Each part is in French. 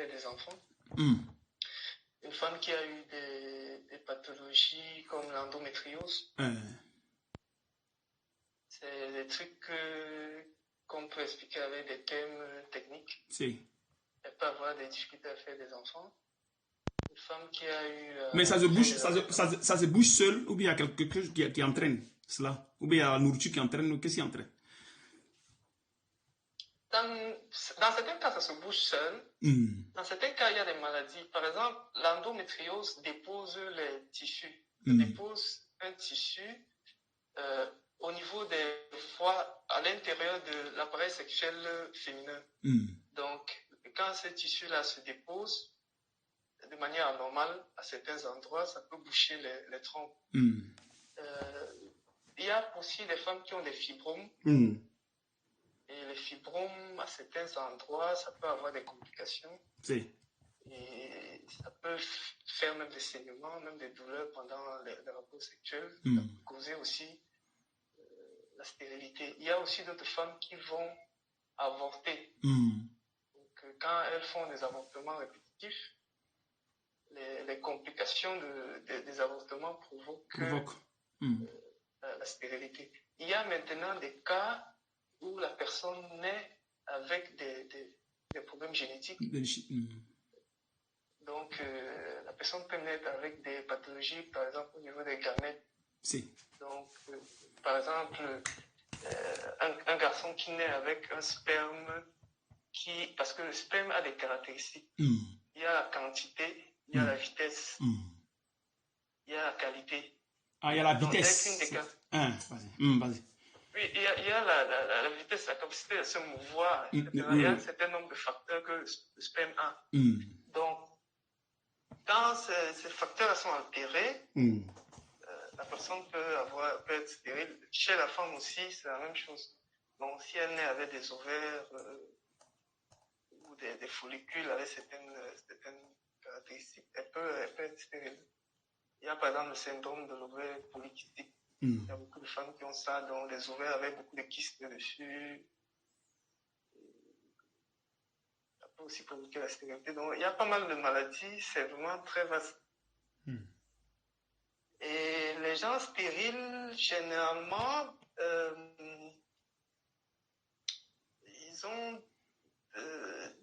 fait des enfants. Hmm. Une femme qui a eu des pathologies comme l'endométriose. C'est des trucs qu'on peut expliquer avec des thèmes techniques. Si. Elle peut avoir des difficultés à faire des enfants. Une femme qui a eu... Mais ça se bouge, ça se bouge seul, ou bien il y a quelque chose qui entraîne cela, ou bien il y a la nourriture qui entraîne, qu'est-ce qui entraîne? Dans certains cas, ça se bouge seul. Dans certains cas, il y a des maladies. Par exemple, l'endométriose dépose les tissus. Ça dépose un tissu au niveau des foies, à l'intérieur de l'appareil sexuel féminin. Donc, quand ce tissu-là se dépose de manière anormale à certains endroits, ça peut boucher les trompes. Il y a aussi des femmes qui ont des fibromes. Et les fibromes, à certains endroits, ça peut avoir des complications. Si. Et ça peut faire même des saignements, même des douleurs pendant les rapports sexuels. Ça peut causer aussi la stérilité. Il y a aussi d'autres femmes qui vont avorter. Donc, quand elles font des avortements répétitifs, les complications des avortements provoquent la stérilité. Il y a maintenant des cas où la personne naît avec des problèmes génétiques. Donc, la personne peut naître avec des pathologies, par exemple, au niveau des gamètes. Si. Donc, par exemple, un garçon qui naît avec un sperme parce que le sperme a des caractéristiques. Il y a la quantité, il y a la vitesse, il y a la qualité. Ah, il y a la vitesse. Vas-y. Oui, il y a la vitesse, la capacité de se mouvoir, etc. Il y a un certain nombre de facteurs que le sperme a. Donc, quand ces facteurs sont altérés, la personne peut être stérile. Chez la femme aussi, c'est la même chose. Donc, si elle naît avec des ovaires ou des follicules avec certaines caractéristiques, elle peut être stérile. Il y a par exemple le syndrome de l'ovaire polykystique. Il y a beaucoup de femmes qui ont ça, donc les ovaires avec beaucoup de kystes dessus. Ça peut aussi provoquer la stérilité. Donc, il y a pas mal de maladies, c'est vraiment très vaste. Et les gens stériles, généralement, ils ont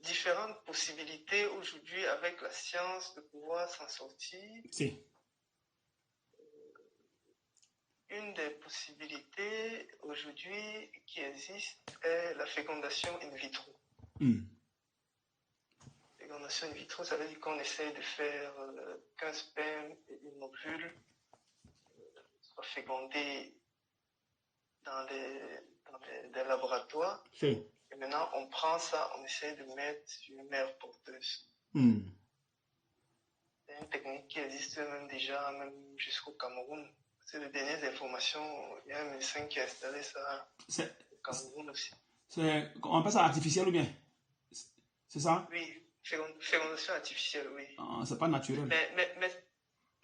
différentes possibilités aujourd'hui avec la science de pouvoir s'en sortir. Si. Une des possibilités aujourd'hui qui existe est la fécondation in vitro. Fécondation in vitro, ça veut dire qu'on essaie de faire qu'un sperme et une ovule soient fécondés dans des laboratoires. Si. Et maintenant, on prend ça, on essaie de mettre sur une mère porteuse. C'est une technique qui existe même déjà, même jusqu'au Cameroun. C'est les dernières informations. Il y a un médecin qui a installé ça au Cameroun aussi. On appelle ça artificiel ou bien? C'est ça? Oui, fécondation artificielle, oui. Ah, c'est pas naturel. Mais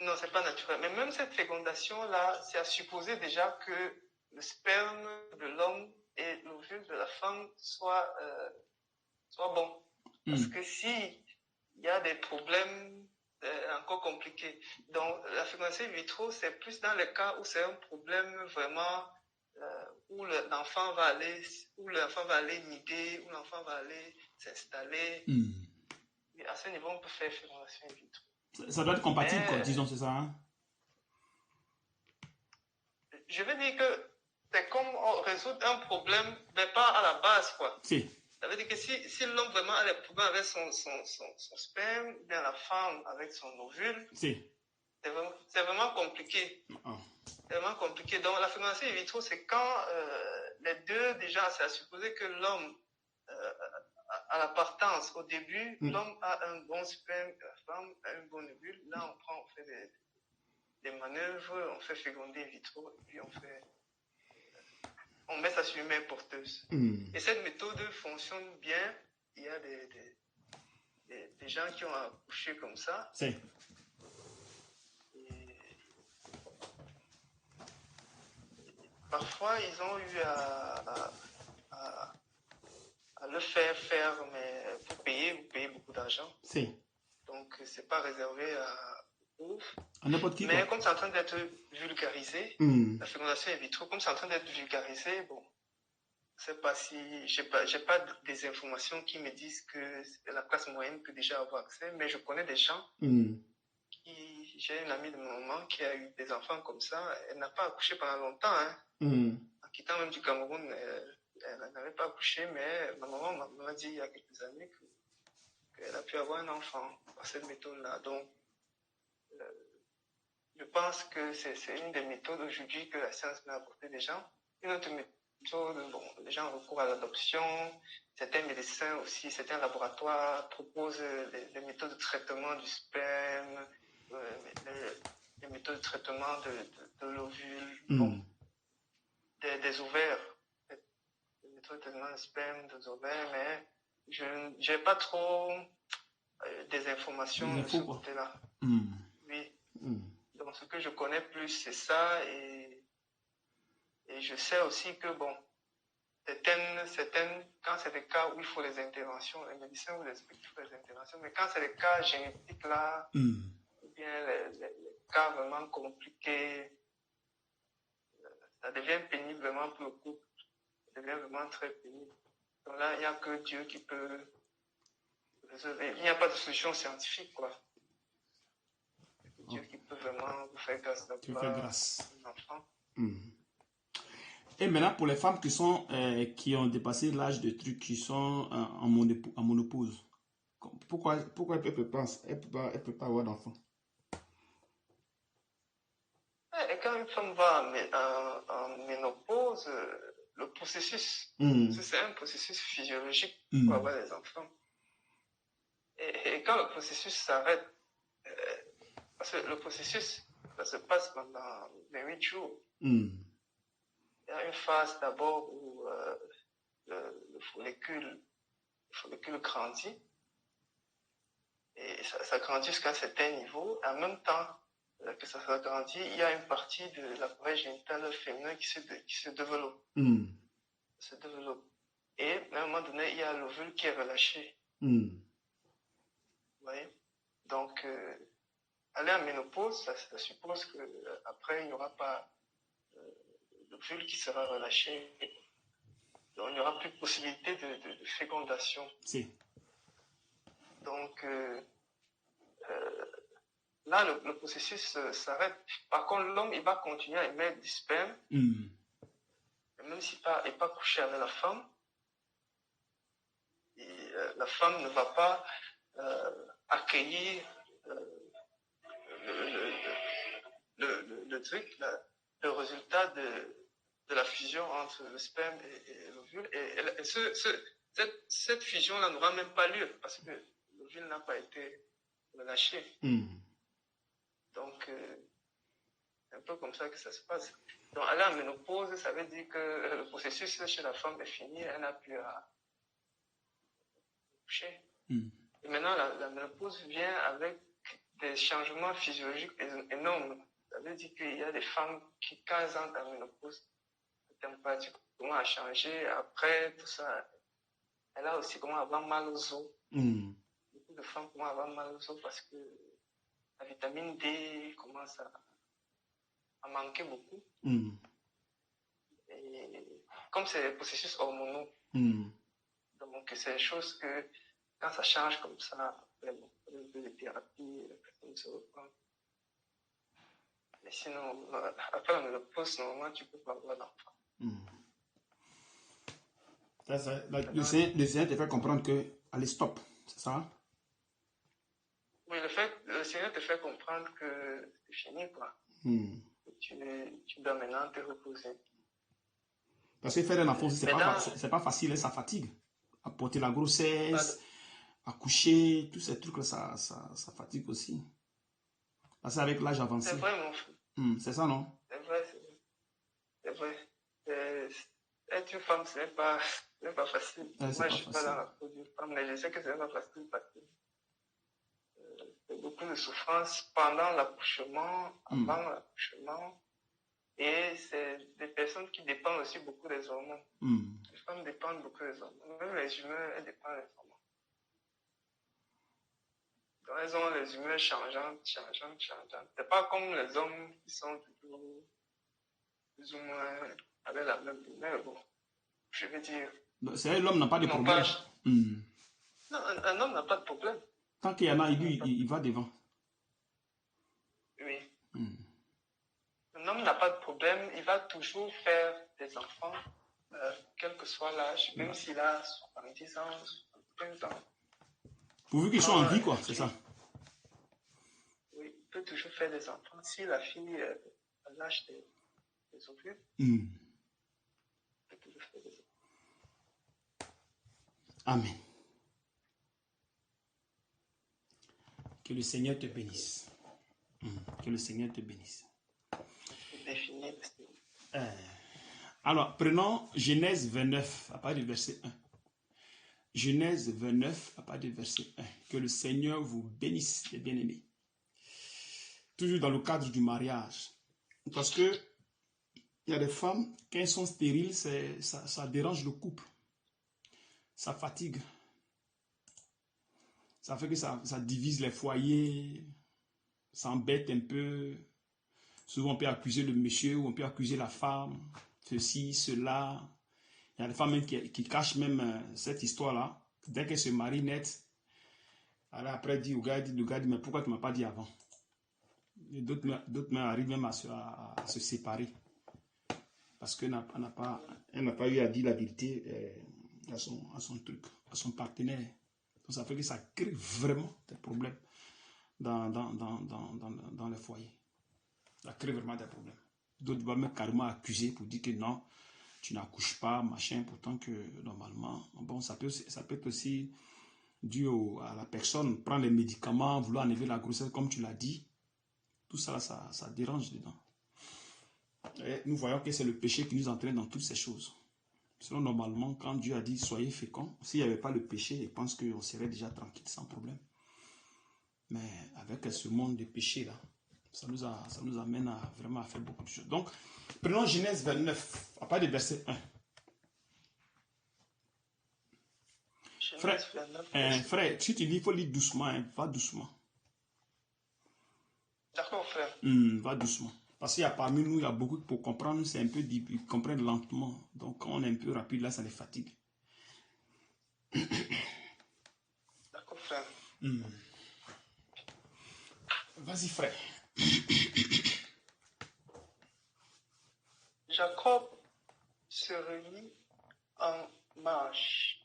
non, c'est pas naturel. Mais même cette fécondation-là, c'est à supposer déjà que le sperme de l'homme et l'ovule de la femme soient bons. Parce que si il y a des problèmes encore compliqués. Donc, la fécondation in vitro, c'est plus dans les cas où c'est un problème vraiment où l'enfant va aller nider, où l'enfant va aller s'installer. Et à ce niveau, on peut faire fécondation in vitro. Ça doit être compatible, quoi, disons, c'est ça. Hein? Je veux dire que c'est comme résoudre un problème, mais pas à la base, quoi. Si. Ça veut dire que si l'homme vraiment a des problèmes avec son sperme, ou bien la femme avec son ovule, si. C'est vraiment compliqué. C'est vraiment compliqué. Donc, la fécondation in vitro, c'est quand les deux, déjà, c'est à supposer que l'homme, à la partance, au début, l'homme a un bon sperme, la femme a un bon ovule. Là, on fait des manœuvres, on fait féconder in vitro, et puis on met ça sur une mère porteuse. Et cette méthode fonctionne bien. Il y a des gens qui ont accouché comme ça. Si. Parfois, ils ont eu à le faire, mais vous payez beaucoup d'argent. d'argent. Si. Donc, c'est pas réservé à pauvres. À n'importe qui. Mais comme c'est en train d'être vulgarisé, la fécondation in vitro, comme c'est en train d'être vulgarisé, bon, je sais pas si j'ai pas des informations qui me disent que la classe moyenne peut déjà avoir accès, mais je connais des gens j'ai une amie de ma maman qui a eu des enfants comme ça. Elle n'a pas accouché pendant longtemps, hein. En quittant même du Cameroun, elle n'avait pas accouché, mais ma maman m'a dit il y a quelques années qu'elle a pu avoir un enfant par cette méthode-là. Donc, je pense que c'est une des méthodes aujourd'hui que la science met à portée des gens. Une autre méthode, bon, les gens recourent à l'adoption. Certains médecins aussi, certains laboratoires proposent des méthodes de traitement du sperme, les méthodes de traitement de l'ovule, bon, des ovaires, des méthodes de traitement de sperme, des ovaires, mais je n'ai pas trop des informations de ce côté-là. Oui. Donc, ce que je connais plus, c'est ça, et je sais aussi que, bon, certaines, quand c'est des cas où il faut les interventions, les médecins vous expliquent qu'il faut les interventions, mais quand c'est des cas génétiques, là, ou bien les cas vraiment compliqués, ça devient pénible vraiment pour le couple, ça devient vraiment très pénible. Donc là, il n'y a que Dieu qui peut résoudre. Il n'y a pas de solution scientifique, quoi. Dieu qui peut vraiment vous faire grâce d'avoir un enfant. Et maintenant, pour les femmes qui ont dépassé l'âge de truc, qui sont en monopause, pourquoi elle peut pas avoir d'enfant? Et quand une femme va en ménopause, le processus, c'est un processus physiologique pour avoir des enfants. Et quand le processus s'arrête, parce que le processus, ça se passe pendant 28 jours. Il y a une phase d'abord où le follicule grandit, et ça grandit jusqu'à un certain niveau. En même temps que ça s'agrandit, il y a une partie de l'appareil génital féminin qui se développe. Et à un moment donné, il y a l'ovule qui est relâché. Vous voyez? Donc, aller en ménopause, ça suppose qu'après, il n'y aura pas l'ovule qui sera relâché. Donc, il n'y aura plus de possibilité de fécondation. Si. Donc, là, le processus s'arrête. Par contre, l'homme, il va continuer à émettre du sperme. Même s'il n'est pas couché avec la femme, la femme ne va pas accueillir le truc, le résultat de la fusion entre le sperme et l'ovule. Et cette fusion-là n'aura même pas lieu parce que l'ovule n'a pas été relâché. Donc, c'est un peu comme ça que ça se passe. Donc, aller en ménopause, ça veut dire que le processus chez la femme est fini, elle n'a plus à coucher. Et maintenant, la ménopause vient avec des changements physiologiques énormes. Ça veut dire qu'il y a des femmes qui, quand elles entrent en ménopause, la température commence à changer. Après, tout ça, elle a aussi comment avoir mal aux os. Beaucoup de femmes commencent à avoir mal aux os parce que la vitamine D commence à manquer beaucoup. Et comme c'est des processus hormonaux, donc c'est des choses que quand ça change comme ça, après un peu de thérapie, la personne se reprend. Mais sinon, après la ménopause, normalement, tu ne peux pas avoir d'enfant. Le Seigneur te fait comprendre que, allez, stop, c'est ça? Oui, le Seigneur te fait comprendre que c'est fini, quoi. Tu dois maintenant te reposer. Parce que faire un enfant, c'est pas facile, ça fatigue. À porter la grossesse, accoucher, tous ces trucs-là, ça fatigue aussi. Parce qu'avec l'âge avancé. C'est vrai, mon frère. C'est ça, non? C'est vrai. Être une femme, ce n'est pas facile. Moi, je ne suis pas dans la peau d'une femme, mais je sais que ce n'est pas facile parce que c'est beaucoup de souffrance pendant l'accouchement, avant l'accouchement. Et c'est des personnes qui dépendent aussi beaucoup des hormones. Les femmes dépendent beaucoup des hormones. Même les humains, elles dépendent des hormones. Donc, elles ont les humeurs changeantes. C'est pas comme les hommes qui sont toujours plus ou moins avec la même humeur. Bon, je veux dire. C'est vrai, l'homme n'a pas de problème. Non, un homme n'a pas de problème. Tant qu'il y en a, il va devant. Oui. Un homme n'a pas de problème. Il va toujours faire des enfants, quel que soit l'âge, même s'il a 70 ans, 75 ans. Pourvu qu'ils soient en vie, quoi, c'est ça. Oui, il peut toujours faire des enfants. Si la fille a l'âge des ovules, il peut toujours faire des enfants. Amen. Que le Seigneur te bénisse. Que le Seigneur te bénisse. Alors, prenons Genèse 29, à partir du verset 1. Genèse 29, à partir du verset 1. Que le Seigneur vous bénisse, les bien-aimés. Toujours dans le cadre du mariage. Parce que il y a des femmes, quand elles sont stériles, ça dérange le couple. Ça fatigue. Ça fait que ça divise les foyers. Ça embête un peu. Souvent, on peut accuser le monsieur ou on peut accuser la femme. Ceci, cela. Il y a des femmes même qui cachent même cette histoire-là. Dès qu'elles se marient net, elle après dit au gars, mais pourquoi tu ne m'as pas dit avant? D'autres arrivent même à se séparer. Parce qu'elle n'a pas eu à dire la vérité à son truc, à son partenaire. Donc ça fait que ça crée vraiment des problèmes dans les foyers. Ça crée vraiment des problèmes. D'autres vont même carrément accuser pour dire que non, tu n'accouches pas, machin, pourtant que normalement, bon, ça peut être aussi dû à la personne, prendre les médicaments, vouloir enlever la grossesse, comme tu l'as dit. Tout ça, ça dérange dedans. Et nous voyons que c'est le péché qui nous entraîne dans toutes ces choses. Sinon, normalement, quand Dieu a dit soyez féconds, s'il n'y avait pas le péché, je pense qu'on serait déjà tranquille sans problème. Mais avec ce monde de péché là, ça nous amène vraiment à faire beaucoup de choses. Donc, prenons Genèse 29, à partir du verset 1. Frère, si tu lis, il faut lire doucement, hein, va doucement. D'accord, frère. Va doucement. Parce qu'il y a parmi nous, il y a beaucoup pour comprendre, c'est un peu, ils comprennent lentement. Donc, quand on est un peu rapide, là, ça les fatigue. D'accord, frère. Vas-y, frère. Jacob se remit en marche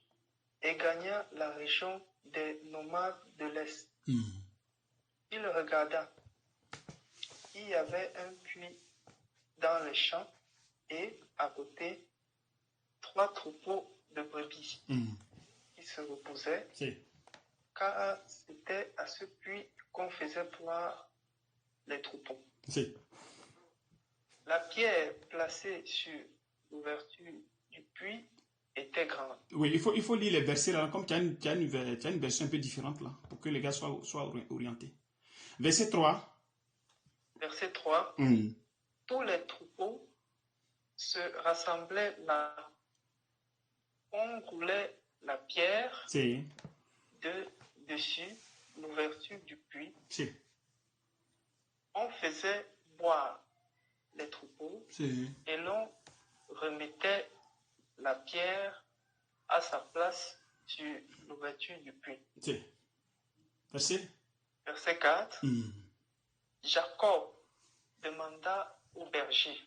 et gagna la région des nomades de l'Est. Il regarda. Il y avait un puits dans les champs et à côté 3 troupeaux de brebis qui se reposaient, car c'était à ce puits qu'on faisait boire les troupeaux. La pierre placée sur l'ouverture du puits était grande. Oui, il faut lire les versets là, comme tu as une version un peu différente là, pour que les gars soient orientés. Verset 3. Verset 3. Tous les troupeaux se rassemblaient là. On roulait la pierre dessus l'ouverture du puits. On faisait boire les troupeaux et l'on remettait la pierre à sa place sur l'ouverture du puits. Verset 4. Jacob demanda au berger: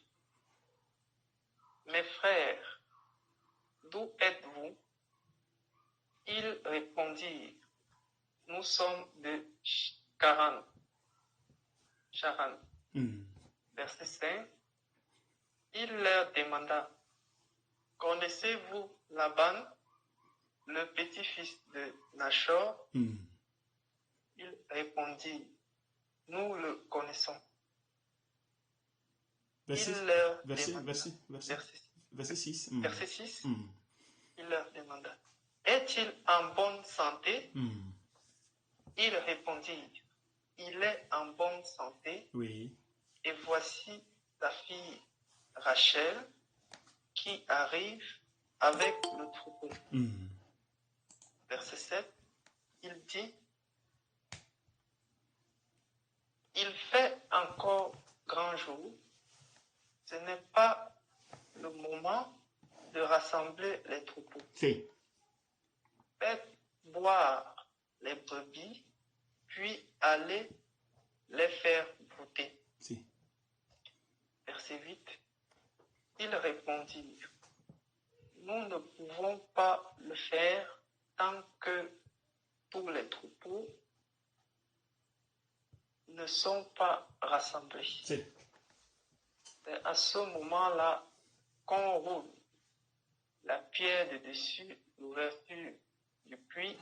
Mes frères, d'où êtes-vous? Ils répondirent: Nous sommes de Charan. Verset 5. Il leur demanda: Connaissez-vous Laban, le petit-fils de Nachor? Il répondit: Nous le connaissons. Verset 6. Verset 6. Il leur demanda: Est-il en bonne santé? Ils répondirent: Il est en bonne santé. Et voici ta fille Rachel qui arrive avec le troupeau. Verset 7. Il dit: rassembler les troupeaux. Faites boire les brebis, puis allez les faire brouter. Verset 8. Ils répondirent, nous ne pouvons pas le faire tant que tous les troupeaux ne sont pas rassemblés. C'est à ce moment-là qu'on roule la pierre de dessus l'ouverture du puits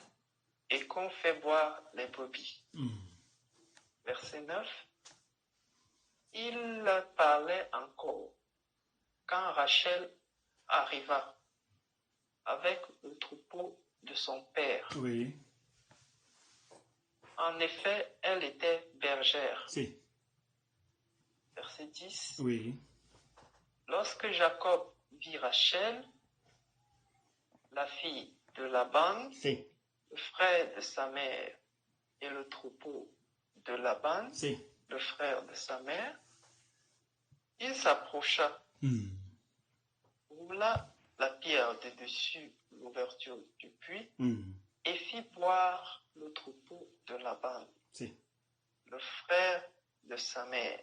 et qu'on fait boire les brebis. Verset 9. Il parlait encore quand Rachel arriva avec le troupeau de son père. Oui. En effet, elle était bergère. Verset 10. Oui. Lorsque Jacob vit Rachel, la fille de Laban, le frère de sa mère, et le troupeau de Laban, le frère de sa mère, il s'approcha, roula la pierre de dessus l'ouverture du puits et fit boire le troupeau de Laban, le frère de sa mère.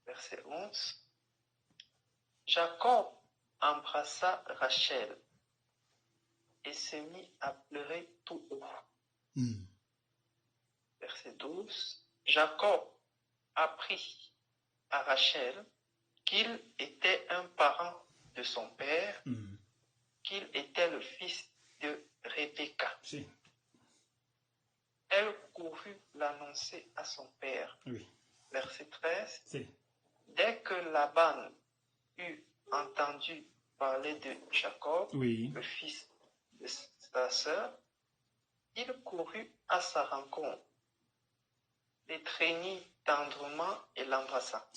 Verset 11. Jacob embrassa Rachel et se mit à pleurer tout haut. Verset 12. Jacob apprit à Rachel qu'il était un parent de son père, qu'il était le fils de Rebecca. Elle courut l'annoncer à son père. Verset 13. Dès que Laban eut entendu parler de Jacob, le fils de sa sœur, il courut à sa rencontre, l'étreignit tendrement et l'embrassa.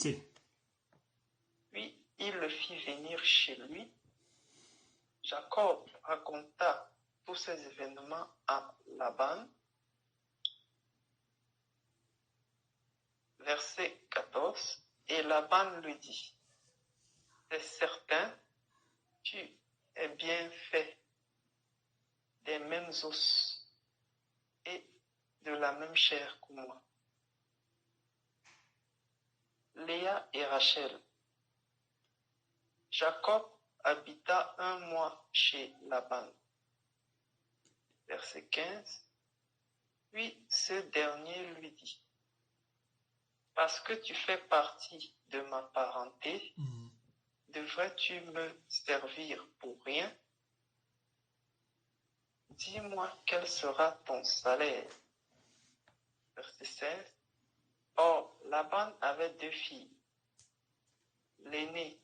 Puis il le fit venir chez lui. Jacob raconta tous ces événements à Laban. Verset 14. Et Laban lui dit, c'est certain, tu es bien fait des mêmes os et de la même chair que moi. Léa et Rachel. Jacob habita 1 mois chez Laban. Verset 15. Puis ce dernier lui dit, parce que tu fais partie de ma parenté, devrais-tu me servir pour rien? Dis-moi quel sera ton salaire. Verset 16. Or, Laban avait 2 filles. L'aînée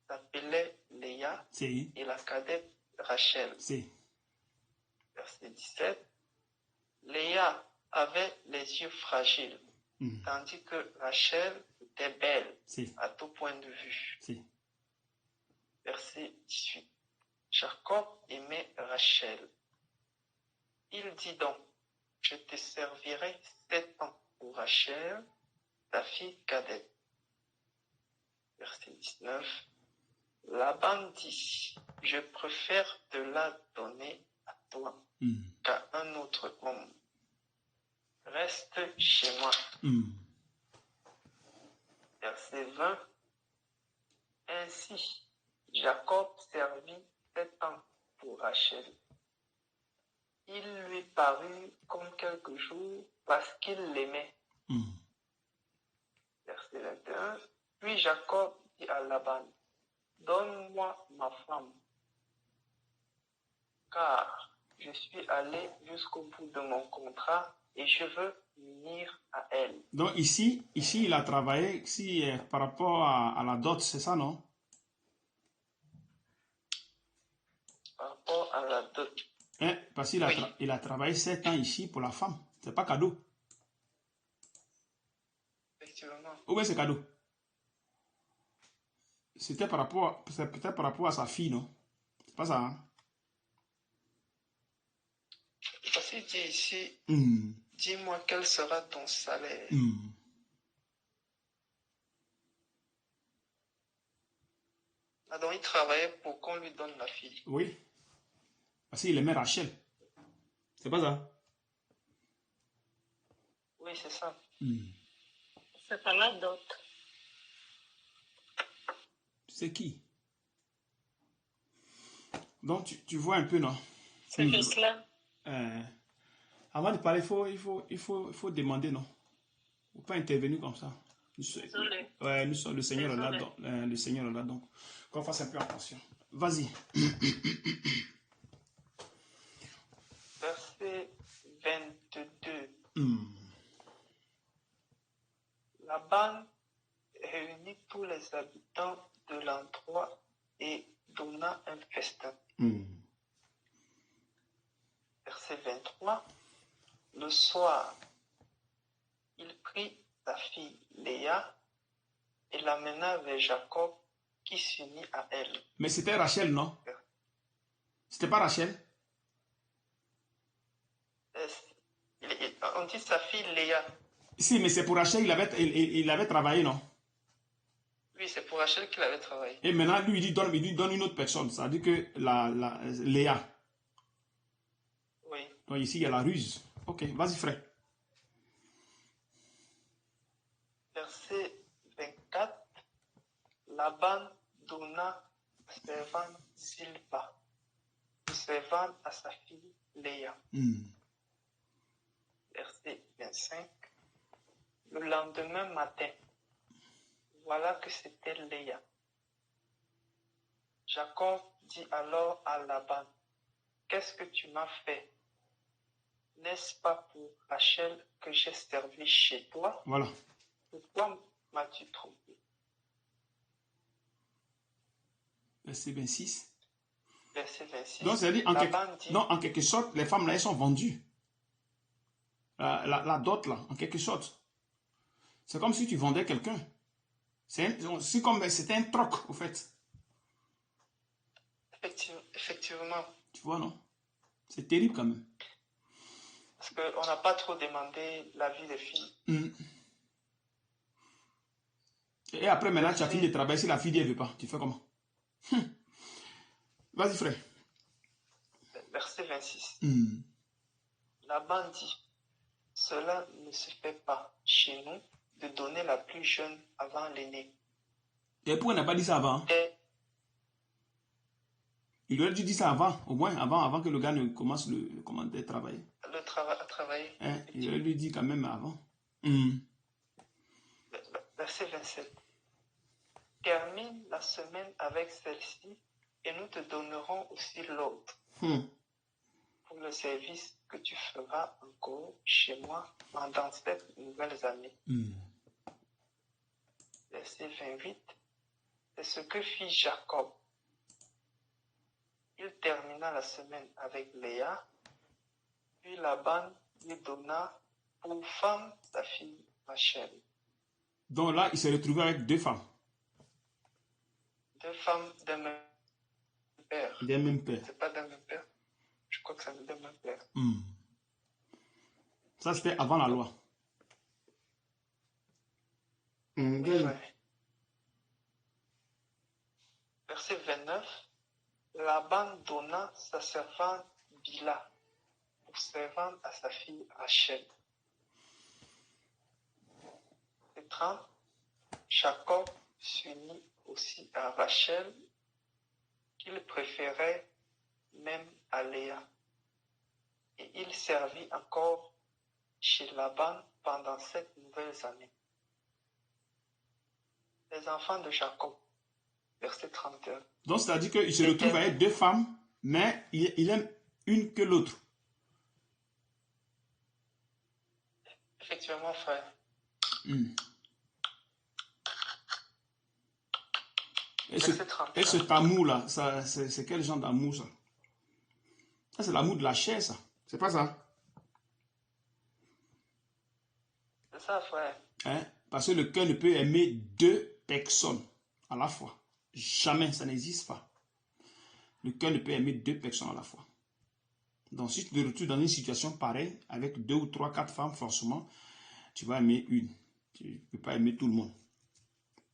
s'appelait Léa et la cadette Rachel. Verset 17. Léa avait les yeux fragiles, tandis que Rachel était belle à tout point de vue. Verset 18. Jacob aimait Rachel. Il dit donc, je te servirai 7 ans pour Rachel, ta fille cadette. Verset 19. Laban dit, je préfère te la donner à toi qu'à un autre homme. Reste chez moi. Verset 20. Ainsi, Jacob servit 7 ans pour Rachel. Il lui parut comme quelques jours parce qu'il l'aimait. Verset 21. Puis Jacob dit à Laban, donne-moi ma femme, car je suis allé jusqu'au bout de mon contrat et je veux m'unir à elle. Donc ici il a travaillé par rapport à la dot, c'est ça, non? Par rapport à la dot. Parce qu'il il a travaillé 7 ans ici pour la femme. C'est pas cadeau. Effectivement. Ou bien c'est cadeau? C'était peut-être par rapport à sa fille, non? C'est pas ça, hein? Parce qu'il dit ici, dis-moi quel sera ton salaire. Ah, donc il travaillait pour qu'on lui donne la fille. Oui. Parce qu'il aimait Rachel. C'est pas ça? Oui, c'est ça. C'est pas la dot. C'est qui? Donc, tu vois un peu, non? C'est juste là. Avant de parler, il faut demander, non? Il ne faut pas intervenir comme ça. Désolé. Ouais, le Seigneur est là, donc, le Seigneur est là, donc qu'on fasse un peu attention. Vas-y. Verset 22. Laban réunit tous les habitants de l'endroit et donna un festin. Verset 23. Le soir, il prit sa fille Léa et l'amena vers Jacob qui s'unit à elle. Mais c'était Rachel, non? C'était pas Rachel? On dit sa fille Léa. Si, mais c'est pour Rachel, il avait travaillé, non? Oui, c'est pour Rachel qu'il avait travaillé. Et maintenant, lui, il donne une autre personne. Ça veut dire que Léa. Oui. Donc ici, il y a la ruse. Ok, vas-y, frère. Verset 24. Laban donna sa servante Zilpa, servante à sa fille Léa. Verset 25. Le lendemain matin, voilà que c'était Léa. Jacob dit alors à Laban, qu'est-ce que tu m'as fait? N'est-ce pas pour Rachel que j'ai servi chez toi? Voilà. Pourquoi m'as-tu trompé? Verset 26. Verset 26. Donc, c'est-à-dire, en quelque sorte, les femmes là, elles sont vendues. La dot là, en quelque sorte. C'est comme si tu vendais quelqu'un. C'est comme c'était un troc, au fait. Effectivement. Tu vois, non? C'est terrible quand même. Parce qu'on n'a pas trop demandé l'avis des filles. Et après, maintenant, tu as fini de travailler. Si la fille ne veut pas, tu fais comment? Vas-y, frère. Verset 26. Laban dit, cela ne se fait pas chez nous de donner la plus jeune avant l'aînée. Et pourquoi il n'a pas dit ça avant? Il aurait dû dire ça avant, au moins avant que le gars ne commence à travailler. À travailler. Il aurait dû dire quand même avant. Verset 27. Termine la semaine avec celle-ci et nous te donnerons aussi l'autre pour le service que tu feras encore chez moi pendant 7 nouvelles années. Verset 28. C'est ce que fit Jacob. Il termina la semaine avec Léa, puis Laban lui donna pour femme sa fille Rachel. Donc là, il s'est retrouvé avec 2 femmes. 2 femmes d'un même père. D'un même père. C'est pas d'un même père. Je crois que c'est d'un même père. Ça, c'était avant la loi. Verset 29. Laban donna sa servante Bila pour servante à sa fille Rachel. Et 30. Jacob s'unit aussi à Rachel, qu'il préférait même à Léa. Et il servit encore chez Laban pendant 7 nouvelles années. Les enfants de Jacob, verset 31. Donc, c'est-à-dire qu'il se retrouve avec 2 femmes, mais il aime une que l'autre. Effectivement, frère. Et cet amour-là, c'est quel genre d'amour, ça? Ça, c'est l'amour de la chair, ça. C'est pas ça? C'est ça, frère. Parce que le cœur ne peut aimer 2 personnes à la fois. Jamais, ça n'existe pas. Le cœur ne peut aimer 2 personnes à la fois. Donc, si tu te retrouves dans une situation pareille, avec 2 ou 3, 4 femmes, forcément, tu vas aimer une. Tu ne peux pas aimer tout le monde.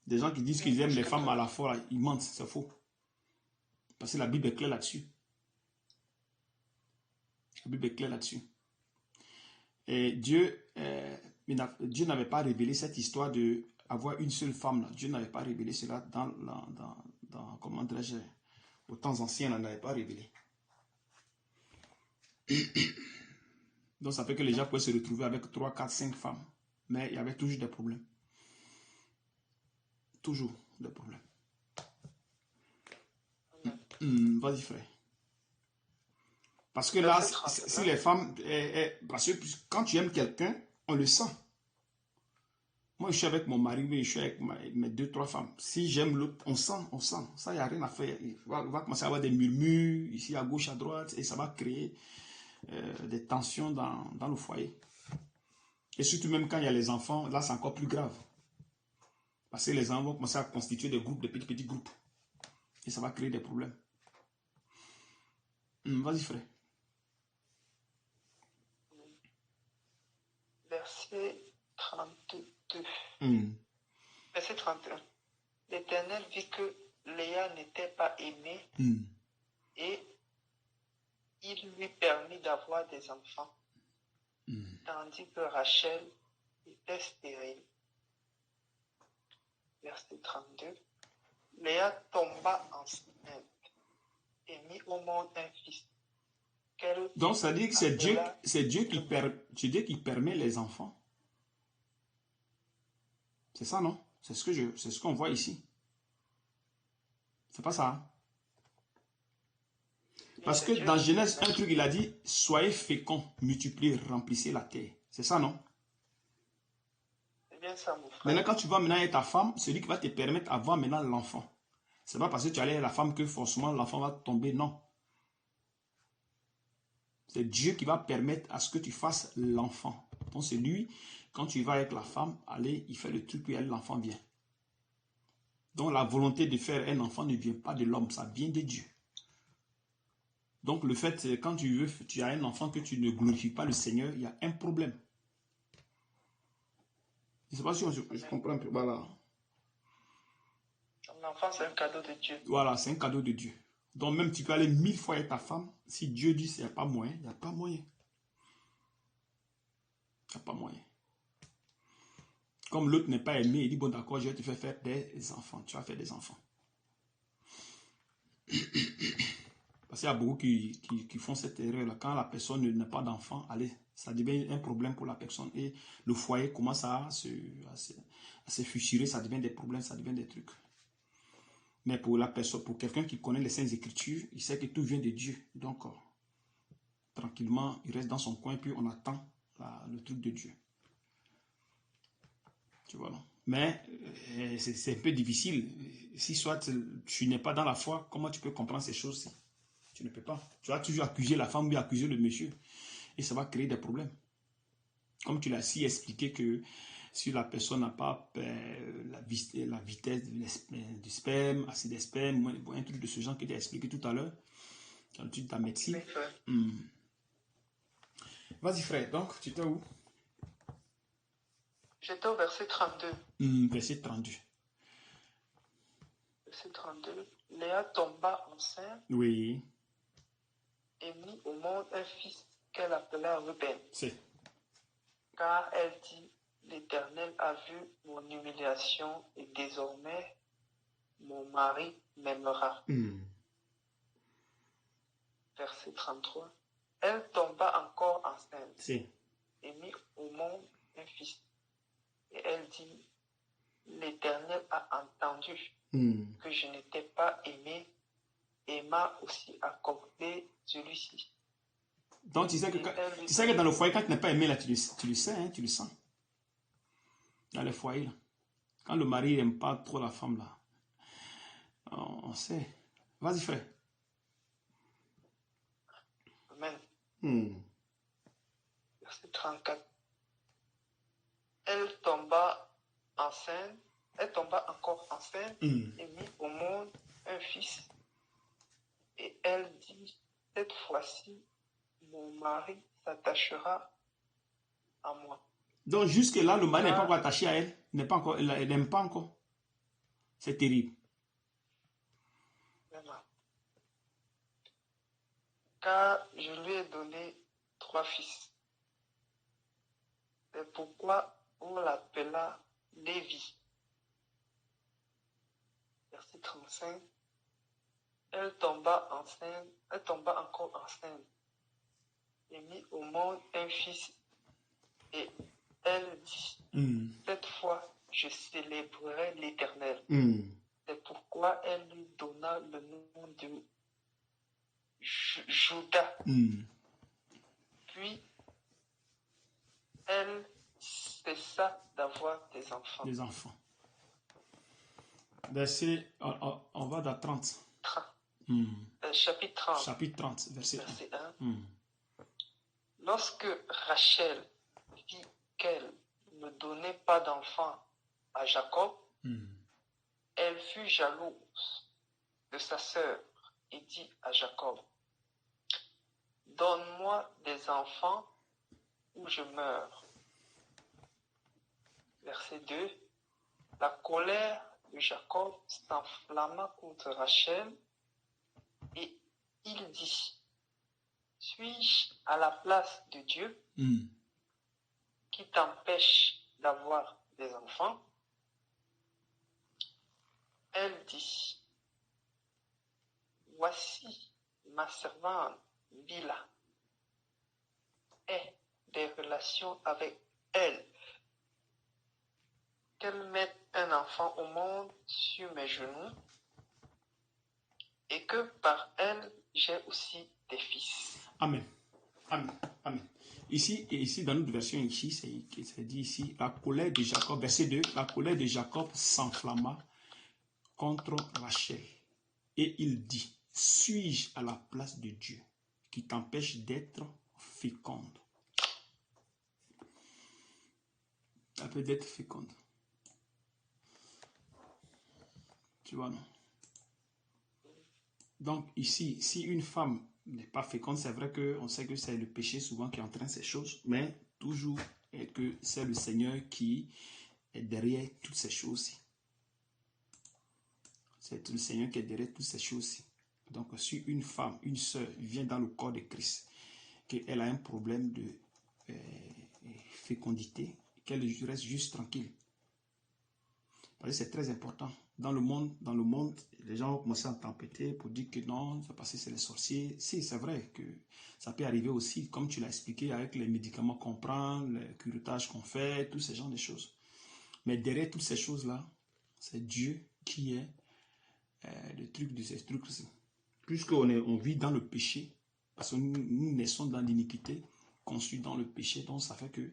Des gens qui disent qu'ils aiment les femmes à la fois, ils mentent, c'est faux. Parce que la Bible est claire là-dessus. La Bible est claire là-dessus. Et Dieu n'avait pas révélé cette histoire d'avoir une seule femme. Là. Dieu n'avait pas révélé cela comment dirais-je, aux temps anciens, on n'avait pas révélé. Donc ça fait que les gens pouvaient se retrouver avec 3, 4, 5 femmes. Mais il y avait toujours des problèmes. Toujours des problèmes. Vas-y frère. Parce que là, si les femmes... parce que quand tu aimes quelqu'un, on le sent. Moi, je suis avec mon mari, mais je suis avec mes 2, 3 femmes. Si j'aime l'autre, on sent. Ça, il n'y a rien à faire. Il va commencer à avoir des murmures, ici, à gauche, à droite, et ça va créer des tensions dans le foyer. Et surtout même quand il y a les enfants, là, c'est encore plus grave. Parce que les enfants vont commencer à constituer des groupes, des petits groupes. Et ça va créer des problèmes. Vas-y, frère. Verset 32. Verset 31. L'Éternel vit que Léa n'était pas aimée et il lui permit d'avoir des enfants, tandis que Rachel était stérile. Verset 32. Léa tomba enceinte et mit au monde un fils. Donc ça dit que c'est Dieu qui permet les enfants. C'est ça, non? C'est ce qu'on voit ici. C'est pas ça. Hein? Parce que dans Genèse, un truc, il a dit, soyez féconds, multipliez, remplissez la terre. C'est ça, non? C'est bien ça, mon frère. Maintenant, quand tu vas maintenant être ta femme, celui qui va te permettre d'avoir maintenant l'enfant. C'est pas parce que tu allais à la femme que forcément l'enfant va tomber, non. C'est Dieu qui va permettre à ce que tu fasses l'enfant. Donc c'est lui, quand tu vas avec la femme, allez, il fait le truc et l'enfant vient. Donc la volonté de faire un enfant ne vient pas de l'homme, ça vient de Dieu. Donc le fait, quand tu as un enfant que tu ne glorifies pas le Seigneur, il y a un problème. Je ne sais pas si je comprends un peu. Voilà. L'enfant, c'est un cadeau de Dieu. Voilà, c'est un cadeau de Dieu. Donc même tu peux aller 1000 fois avec ta femme, si Dieu dit qu'il n'y a pas moyen, il n'y a pas moyen. Il n'y a pas moyen. Comme l'autre n'est pas aimé, il dit, bon d'accord, je vais te faire des enfants. Tu vas faire des enfants. Parce qu'il y a beaucoup qui font cette erreur-là. Quand la personne n'a pas d'enfant, allez, ça devient un problème pour la personne. Et le foyer commence à se fissurer, ça devient des problèmes, ça devient des trucs. Mais pour la personne, pour quelqu'un qui connaît les Saintes Écritures, il sait que tout vient de Dieu. Donc, tranquillement, il reste dans son coin, puis on attend le truc de Dieu. Tu vois, non? Mais c'est un peu difficile. Si soit tu n'es pas dans la foi, comment tu peux comprendre ces choses-ci? Tu ne peux pas. Tu vas toujours accuser la femme ou accuser le monsieur. Et ça va créer des problèmes. Comme tu l'as si expliqué que si la personne n'a pas la vitesse du sperme, assez de sperme, un truc de ce genre que tu as expliqué tout à l'heure, dans le truc de ta médecine. Vas-y frère, donc tu étais où? J'étais au verset 32. Verset 32. Verset 32. Léa tomba enceinte. Oui. Et mit au monde un fils qu'elle appela Ruben. C'est. Car elle dit, l'Éternel a vu mon humiliation et désormais mon mari m'aimera. Verset 33. Elle tomba encore enceinte. C'est. Et mit au monde un fils. Et elle dit, l'Éternel a entendu que je n'étais pas aimée et m'a aussi accordé celui-ci. Donc tu sais que dans le foyer, quand tu n'es pas aimé, là, tu le sais, hein, tu le sens. Dans le foyer, là. Quand le mari n'aime pas trop la femme, là, on sait. Vas-y, frère. Amen. Verset 34. Elle tomba encore enceinte et mit au monde un fils. Et elle dit, cette fois-ci, mon mari s'attachera à moi. Donc jusque là, le mari n'est pas encore attaché à elle, elle n'aime pas encore. C'est terrible. Voilà. car je lui ai donné 3 fils. C'est pourquoi on l'appela Lévi. Verset 35. Elle tomba encore enceinte et mit au monde un fils. Et elle dit, cette fois, je célébrerai l'Éternel. C'est pourquoi elle lui donna le nom de Judas. Puis, elle cessa d'avoir des enfants. Des enfants. Verset, on va dans 30. Chapitre 30. Chapitre 30, verset 1. Lorsque Rachel vit qu'elle ne donnait pas d'enfant à Jacob, elle fut jalouse de sa sœur et dit à Jacob, donne-moi des enfants ou je meurs. Verset 2. La colère de Jacob s'enflamma contre Rachel et il dit, suis-je à la place de Dieu qui t'empêche d'avoir des enfants? Elle dit, voici ma servante Bila ait des relations avec elle, qu'elle mette un enfant au monde sur mes genoux et que par elle j'ai aussi des fils. Amen. Amen. Amen. Ici, dans notre version, ici, c'est dit ici, la colère de Jacob, verset 2, la colère de Jacob s'enflamma contre Rachel. Et il dit, suis-je à la place de Dieu qui t'empêche d'être féconde? Un peu d'être féconde. Tu vois, non? Donc ici, si une femme n'est pas féconde, c'est vrai qu'on sait que c'est le péché souvent qui entraîne ces choses, mais toujours est que c'est le Seigneur qui est derrière toutes ces choses-ci. C'est le Seigneur qui est derrière toutes ces choses-ci. Donc si une femme, une sœur vient dans le corps de Christ, qu'elle a un problème de fécondité, qu'elle reste juste tranquille. Parce que c'est très important. Dans le monde, les gens ont commencé à tempêter pour dire que non, c'est parce que c'est les sorciers. Si, c'est vrai que ça peut arriver aussi, comme tu l'as expliqué, avec les médicaments qu'on prend, le curettage qu'on fait, tous ces genres de choses. Mais derrière toutes ces choses-là, c'est Dieu qui est le truc de ces trucs-ci. Puisqu'on vit dans le péché, parce que nous naissons dans l'iniquité, conçus dans le péché, donc ça fait que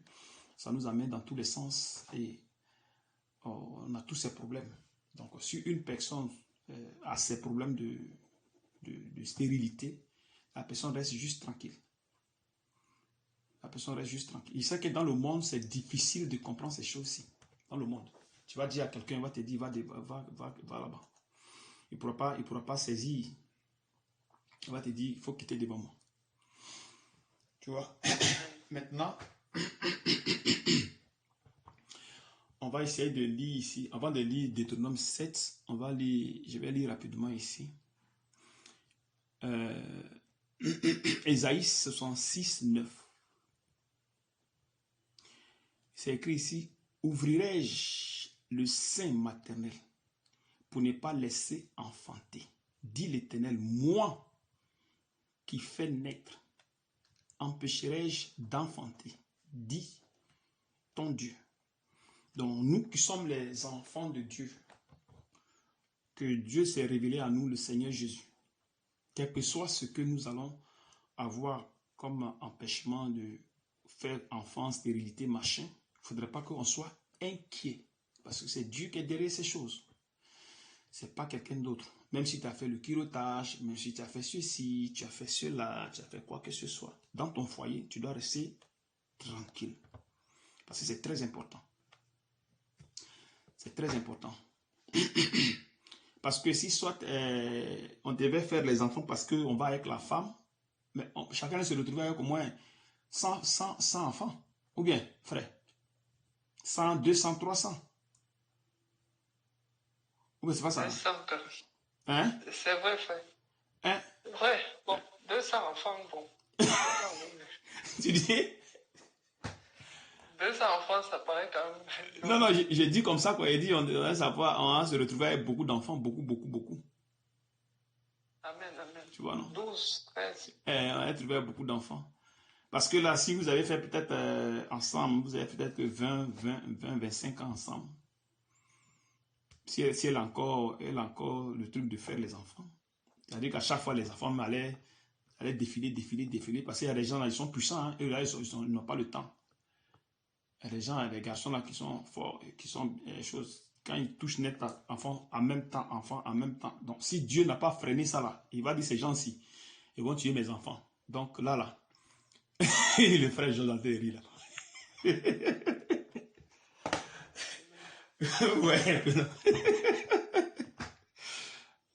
ça nous amène dans tous les sens et on a tous ces problèmes. Donc, si une personne a ces problèmes de stérilité, la personne reste juste tranquille. La personne reste juste tranquille. Il sait que dans le monde, c'est difficile de comprendre ces choses-ci. Dans le monde. Tu vas dire à quelqu'un, il va te dire, va là-bas. Il ne pourra pas saisir. Il va te dire, il faut quitter devant moi. Tu vois? Maintenant, on va essayer de lire ici. Avant de lire Deutéronome 7, je vais lire rapidement ici. Ésaïe 66, 9. C'est écrit ici, ouvrirai-je le sein maternel pour ne pas laisser enfanter, dit l'Éternel, moi qui fais naître, empêcherai-je d'enfanter, dit ton Dieu. Donc nous qui sommes les enfants de Dieu, que Dieu s'est révélé à nous, le Seigneur Jésus, quel que soit ce que nous allons avoir comme empêchement de faire enfant, stérilité, machin, il ne faudrait pas qu'on soit inquiet, parce que c'est Dieu qui est derrière ces choses. Ce n'est pas quelqu'un d'autre. Même si tu as fait le curettage, même si tu as fait ceci, tu as fait cela, tu as fait quoi que ce soit, dans ton foyer, tu dois rester tranquille. Parce que c'est très important. C'est très important. Parce que si soit on devait faire les enfants parce qu'on va avec la femme, mais chacun se retrouve avec au moins 100 enfants. Ou bien, frère, 100, 200, 300. Ou bien c'est pas ça. Hein? C'est vrai, frère. Hein? Ouais, bon. 200 enfants, bon. Tu dis? 200 enfants, ça paraît quand même... Non, non, j'ai dit comme ça, quoi. Il dit, on va se retrouver avec beaucoup d'enfants, beaucoup. Amen, amen. Tu vois, non? 12, 13. On va trouver beaucoup d'enfants. Parce que là, si vous avez fait peut-être ensemble, vous avez peut-être 20, 25 ans ensemble. Si elle a encore le truc de faire les enfants. C'est-à-dire qu'à chaque fois, les enfants allaient défiler, parce qu'il y a des gens là, ils sont puissants, hein, et là, ils n'ont pas le temps. Il y a des gens, des garçons là qui sont forts, qui sont choses, quand ils touchent net enfant en même temps, Donc, si Dieu n'a pas freiné ça là, il va dire ces gens-ci, ils vont tuer mes enfants. Donc là, le frère Jonathan rit là. Ouais.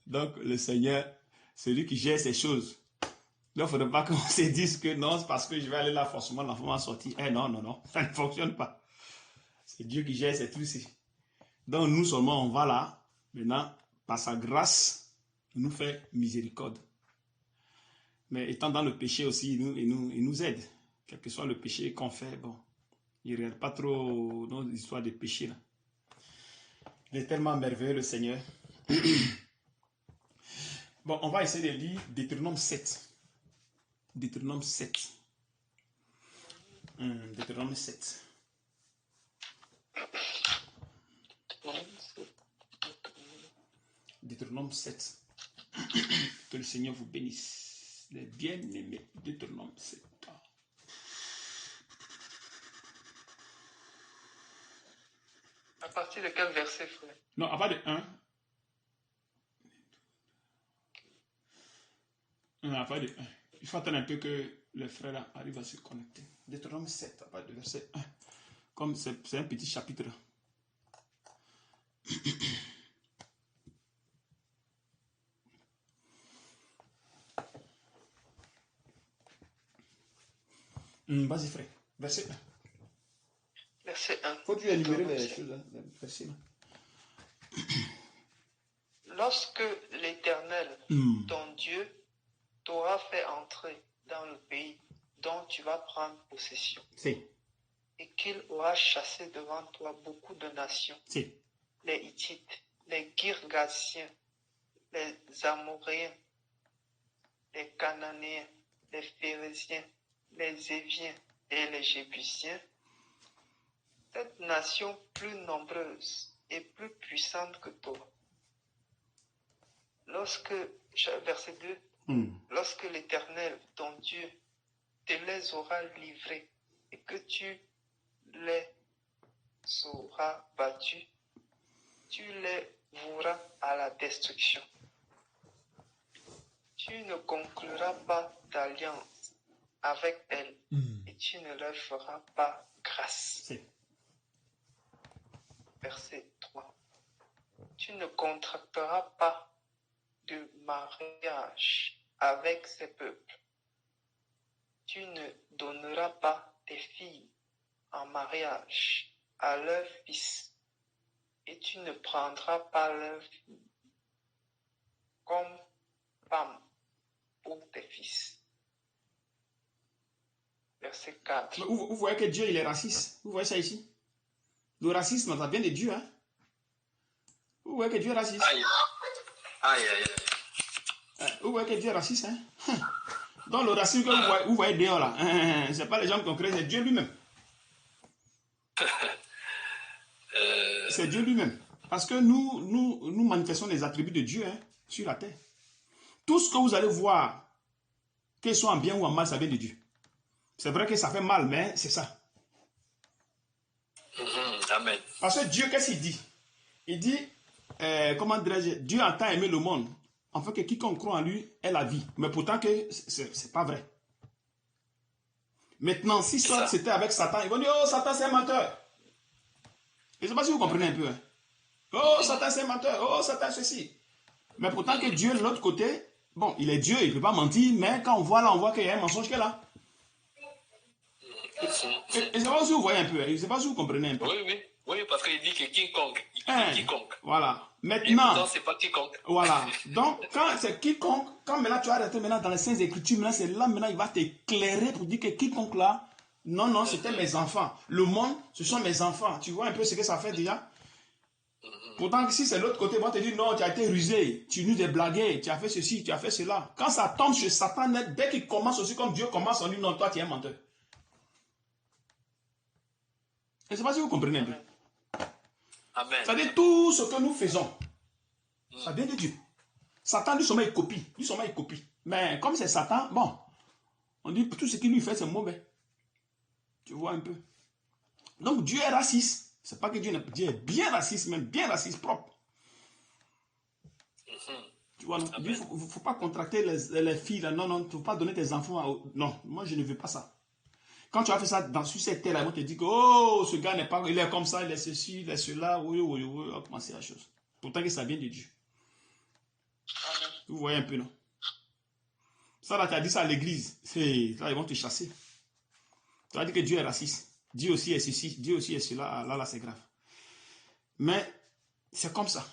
Donc, le Seigneur, c'est lui qui gère ces choses. Il ne faudrait pas qu'on se dise que non, c'est parce que je vais aller là, forcément, l'enfant va sortir. Non, ça ne fonctionne pas. C'est Dieu qui gère ces trucs-ci. Donc, nous seulement, on va là, maintenant, par sa grâce, il nous fait miséricorde. Mais étant dans le péché aussi, il nous aide. Quel que soit le péché qu'on fait, bon, il ne regarde pas trop dans l'histoire des péchés là. Il est tellement merveilleux, le Seigneur. Bon, on va essayer de lire Deutéronome 7. Deutéronome 7. Deutéronome 7. Deutéronome 7. Que le Seigneur vous bénisse. Les bien-aimés. Deutéronome 7. À partir de quel verset, frère? Non, à partir de 1. À partir de 1. Il faut attendre un peu que le frère là arrive à se connecter. Deutéronome 7, à partir de verset 1. Comme c'est un petit chapitre. Vas-y, frère. Verset 1. Verset 1. Faut-tu énumérer les choses, hein, les versets là. Lorsque l'Éternel, ton Dieu, t'aura fait entrer dans le pays dont tu vas prendre possession, et qu'il aura chassé devant toi beaucoup de nations, les Hittites, les Girgasiens, les Amoréens, les Cananéens, les Phérésiens, les Éviens et les Jébusiens, cette nation plus nombreuse et plus puissante que toi. Verset 2, lorsque l'Éternel, ton Dieu, te les aura livrés et que tu les auras battus, tu les voueras à la destruction. Tu ne concluras pas d'alliance avec elles et tu ne leur feras pas grâce. Verset 3. Tu ne contracteras pas de mariage avec ces peuples. Tu ne donneras pas tes filles en mariage à leurs fils, et tu ne prendras pas leurs filles comme femmes pour tes fils. Verset 4. Vous voyez que Dieu, il est raciste. Vous voyez ça ici? Le racisme, ça vient de Dieu. Hein? Vous voyez que Dieu est raciste. Aïe. Vous voyez que Dieu est raciste. Hein? Donc le racisme que vous voyez dehors là, ce n'est pas les gens qui ont créé, c'est Dieu lui-même. C'est Dieu lui-même. Parce que nous manifestons les attributs de Dieu, hein, sur la terre. Tout ce que vous allez voir, qu'ils soient en bien ou en mal, ça vient de Dieu. C'est vrai que ça fait mal, mais c'est ça. Amen. Parce que Dieu, qu'est-ce qu'il dit? Il dit, comment dirais-je, Dieu a tant aimé le monde, afin que quiconque croit en lui ait la vie. Mais pourtant que c'est pas vrai. Maintenant, si soit c'était avec Satan, ils vont dire, oh, Satan c'est un menteur. Je ne sais pas si vous comprenez un peu. Hein. Oh, Satan c'est un menteur. Oh, Satan ceci. Mais pourtant que Dieu, de l'autre côté, bon, il est Dieu, il ne peut pas mentir, mais quand on voit là, on voit qu'il y a un mensonge qui est là. Je ne sais pas si vous voyez un peu, je ne sais pas si vous comprenez un peu. Oui, parce qu'il dit que Quiconque. Voilà. Et Maintenant, pourtant, c'est pas quiconque. voilà. Donc, quand c'est quiconque, quand maintenant tu vas arrêter maintenant dans les Saintes Écritures, maintenant c'est là, maintenant il va t'éclairer pour dire que quiconque là, non, non, c'était mes enfants. Le monde, ce sont mes enfants. Tu vois un peu ce que ça fait déjà? Pourtant, si c'est l'autre côté, ils vont te dire non, tu as été rusé, tu nous as blagué, tu as fait ceci, tu as fait cela. Quand ça tombe chez Satan, dès qu'il commence aussi comme Dieu commence, on dit non, toi tu es un menteur. Je ne sais pas si vous comprenez un peu. Amen. C'est-à-dire tout ce que nous faisons, ça vient de Dieu. Satan, lui seulement, il copie. Lui seulement, il copie. Mais comme c'est Satan, bon, on dit tout ce qu'il lui fait, c'est mauvais. Tu vois un peu. Donc Dieu est raciste. C'est pas que Dieu est bien raciste, même bien raciste propre. Tu vois, il ne faut pas contracter les filles. Là. Non, non, il ne faut pas donner tes enfants à... Non, moi je ne veux pas ça. Quand tu as fait ça sur cette terre, on te dit que oh, ce gars n'est pas... Il est comme ça, il est ceci, il est cela. Oui, oui, oui, on va commencer la chose. Pourtant que ça vient de Dieu. Vous voyez un peu, non? Ça, là, tu as dit ça à l'église. Là, ils vont te chasser. Tu as dit que Dieu est raciste. Dieu aussi est ceci, Dieu aussi est cela. Là, c'est grave. Mais c'est comme ça.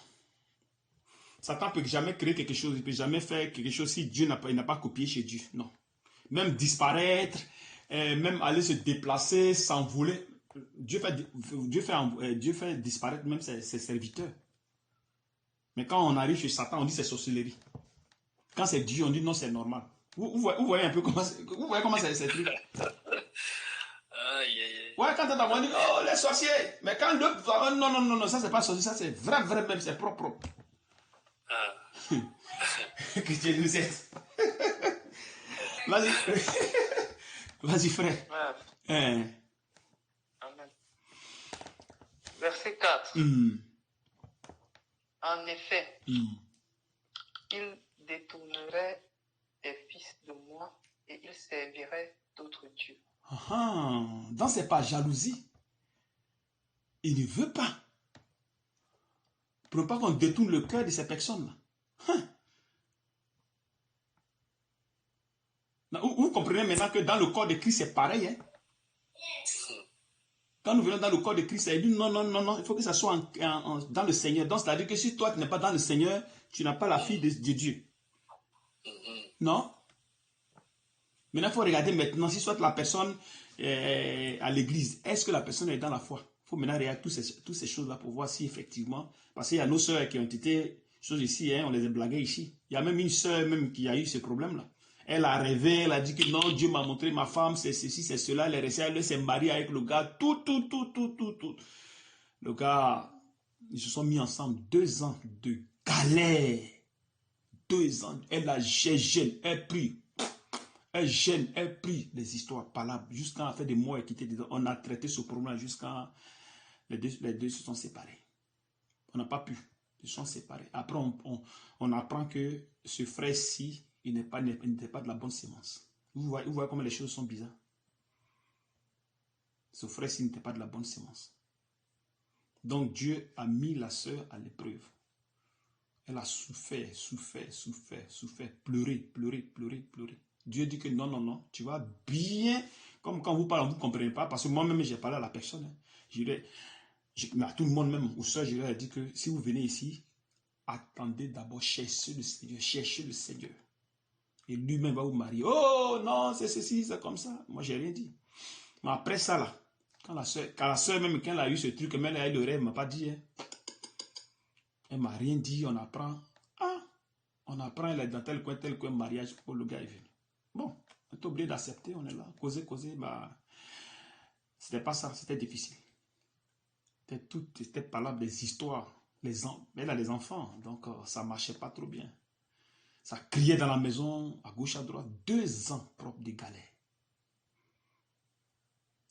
Satan ne peut jamais créer quelque chose. Il ne peut jamais faire quelque chose si Dieu n'a pas copié chez Dieu. Non. Même disparaître, même aller se déplacer, s'envoler. Dieu fait disparaître même ses serviteurs. Mais quand on arrive chez Satan, on dit c'est sorcellerie. Quand c'est Dieu, on dit non, c'est normal. Vous voyez un peu comment c'est truc. Ouais, quand t'entends, on dit oh, les sorciers. Mais quand l'autre, oh, non, non, non, non, ça c'est pas sorcier, ça c'est vrai, vrai même, c'est propre. Que Dieu nous aide. Vas-y. Vas-y, frère. Amen. Verset 4. En effet, ils détourneraient les fils de moi et ils serviraient d'autres dieux. Dans c'est pas jalousie. Il ne veut pas. Pour ne pas qu'on détourne le cœur de ces personnes-là. Vous comprenez maintenant que dans le corps de Christ, c'est pareil. Hein? Quand nous venons dans le corps de Christ, il dit non, non, non, non, il faut que ça soit dans le Seigneur. Donc, c'est-à-dire que si toi, tu n'es pas dans le Seigneur, tu n'as pas la fille de Dieu. Non? Maintenant, il faut regarder maintenant si soit la personne à l'église, est-ce que la personne est dans la foi? Il faut maintenant regarder toutes ces choses-là pour voir si effectivement, parce qu'il y a nos sœurs qui ont été choses ici, hein, on les a blaguées ici. Il y a même une sœur même qui a eu ce problème-là. Elle a rêvé, elle a dit que non, Dieu m'a montré ma femme, c'est ceci, c'est cela, elle est restée, elle s'est mariée avec le gars, tout. Le gars, ils se sont mis ensemble 2 ans de galère. 2 ans, elle a gêné, elle prie. Elle gêne, elle prie les histoires parlables jusqu'à la fin des mois et quitter dedans. On a traité ce problème jusqu'à les deux se sont séparés. On n'a pas pu. Ils se sont séparés. Après, on apprend que ce frère-ci, il n'était pas de la bonne sémence. Vous voyez comment les choses sont bizarres. Ce frère-ci n'était pas de la bonne sémence. Donc Dieu a mis la sœur à l'épreuve. Elle a souffert, pleuré. Dieu dit que non, non, non, tu vas bien, comme quand vous parlez, vous ne comprenez pas, parce que moi-même, j'ai parlé à la personne. Mais à tout le monde même, aux soeurs, je leur ai dit que si vous venez ici, attendez d'abord, cherchez le Seigneur. Et lui-même va vous marier. Oh non, c'est ceci, c'est comme ça. Moi, j'ai rien dit. Mais après ça, là, quand la soeur même, quand elle a eu ce truc, même elle a eu le rêve, elle ne m'a pas dit. Hein. Elle ne m'a rien dit, on apprend. Elle est dans tel coin, mariage, pour le gars est venu. Bon, on est obligé d'accepter, on est là. Causer, bah, c'était pas ça, c'était difficile. C'était parlable des histoires. Elle a des enfants, donc ça ne marchait pas trop bien. Ça criait dans la maison, à gauche, à droite, 2 ans propres de galère.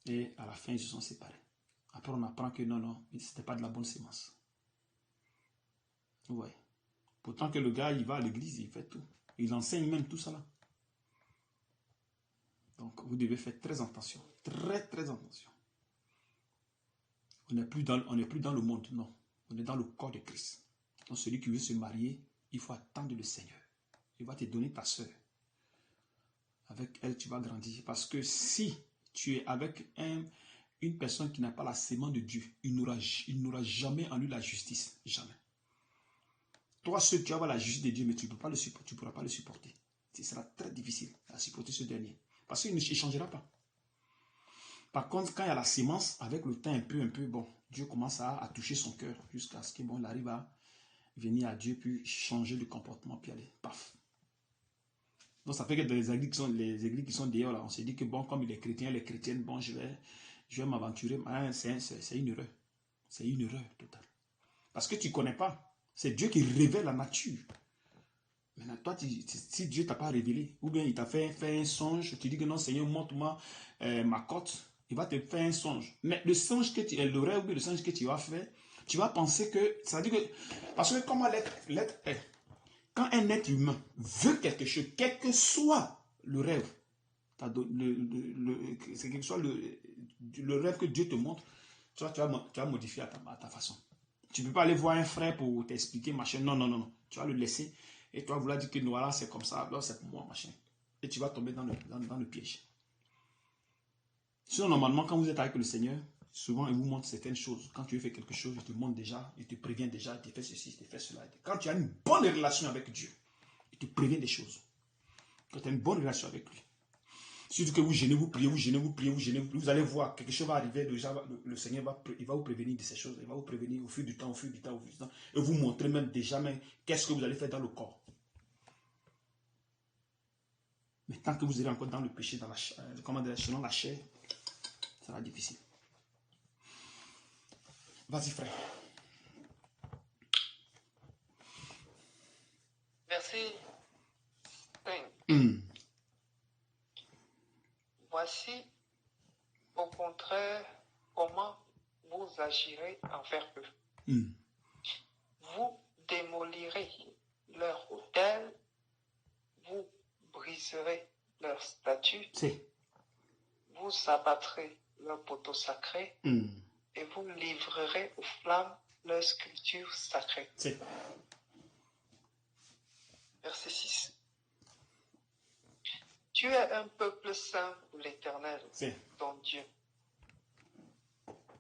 Et à la fin, ils se sont séparés. Après, on apprend que non, ce n'était pas de la bonne sémence. Vous voyez. Pourtant que le gars, il va à l'église, il fait tout. Il enseigne même tout ça là. Donc, vous devez faire très attention. Très, très attention. On n'est plus dans le monde, non. On est dans le corps de Christ. Donc, celui qui veut se marier, il faut attendre le Seigneur. Il va te donner ta soeur. Avec elle, tu vas grandir. Parce que si tu es avec une personne qui n'a pas la sémence de Dieu, il n'aura jamais en lui la justice. Jamais. Toi, seul, tu vas avoir la justice de Dieu, mais tu ne pourras pas le supporter. Ce sera très difficile à supporter ce dernier. Parce qu'il ne changera pas. Par contre, quand il y a la sémence, avec le temps un peu, bon, Dieu commence à toucher son cœur jusqu'à ce qu'il arrive à venir à Dieu, puis changer de comportement, puis aller, paf. Donc ça fait que dans les églises qui sont dehors, là, on se dit que bon, comme les chrétiens, les chrétiennes, bon, je vais m'aventurer. C'est une erreur. C'est une erreur totale. Parce que tu ne connais pas. C'est Dieu qui révèle la nature. Maintenant, toi, si Dieu ne t'a pas révélé, ou bien il t'a fait un songe, tu dis que non, Seigneur, montre-moi ma côte, il va te faire un songe. Mais le songe que tu, le rêve ou le songe que tu vas faire, tu vas penser que, ça veut dire que, parce que comment l'être est, quand un être humain veut quelque chose, quel que soit le rêve, c'est quel que soit le rêve que Dieu te montre, tu vas modifier à ta façon. Tu ne peux pas aller voir un frère pour t'expliquer, machin. Non, non, non, non. Tu vas le laisser et tu vas vouloir dire que voilà, c'est comme ça, c'est pour moi, machin. Et tu vas tomber dans le piège. Sinon, normalement, quand vous êtes avec le Seigneur, souvent, il vous montre certaines choses. Quand tu fais quelque chose, il te montre déjà, il te prévient déjà, il te fait ceci, il te fait cela. Quand tu as une bonne relation avec Dieu, il te prévient des choses. Quand tu as une bonne relation avec lui. Surtout que vous gênez, vous priez, vous allez voir, quelque chose va arriver, déjà, le Seigneur il va vous prévenir de ces choses, il va vous prévenir au fil du temps, et vous montrer même déjà, qu'est-ce que vous allez faire dans le corps. Mais tant que vous irez encore dans le péché, selon la chair, ça sera difficile. Vas-y, frère. Verset 5. Voici, au contraire, comment vous agirez envers eux. Vous démolirez leur autel, vous briserez leurs statues, vous abattrez leurs poteaux sacrés, et vous livrerez aux flammes leurs sculptures sacrées. Verset 6. Tu es un peuple saint pour l'Éternel, ton Dieu.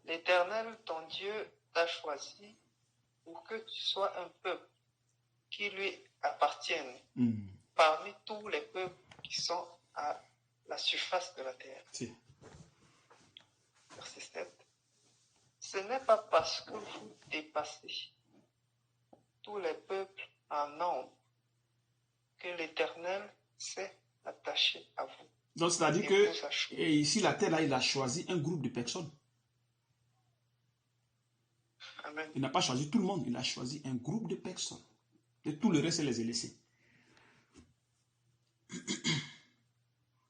L'Éternel, ton Dieu, t'a choisi pour que tu sois un peuple qui lui appartienne parmi tous les peuples qui sont à la surface de la terre. Verset 7. Ce n'est pas parce que vous dépassez tous les peuples en nombre que l'Éternel s'est attaché à vous. Donc, c'est-à-dire que ici, la terre, là, il a choisi un groupe de personnes. Amen. Il n'a pas choisi tout le monde, il a choisi un groupe de personnes. Et tout le reste, il les a laissés.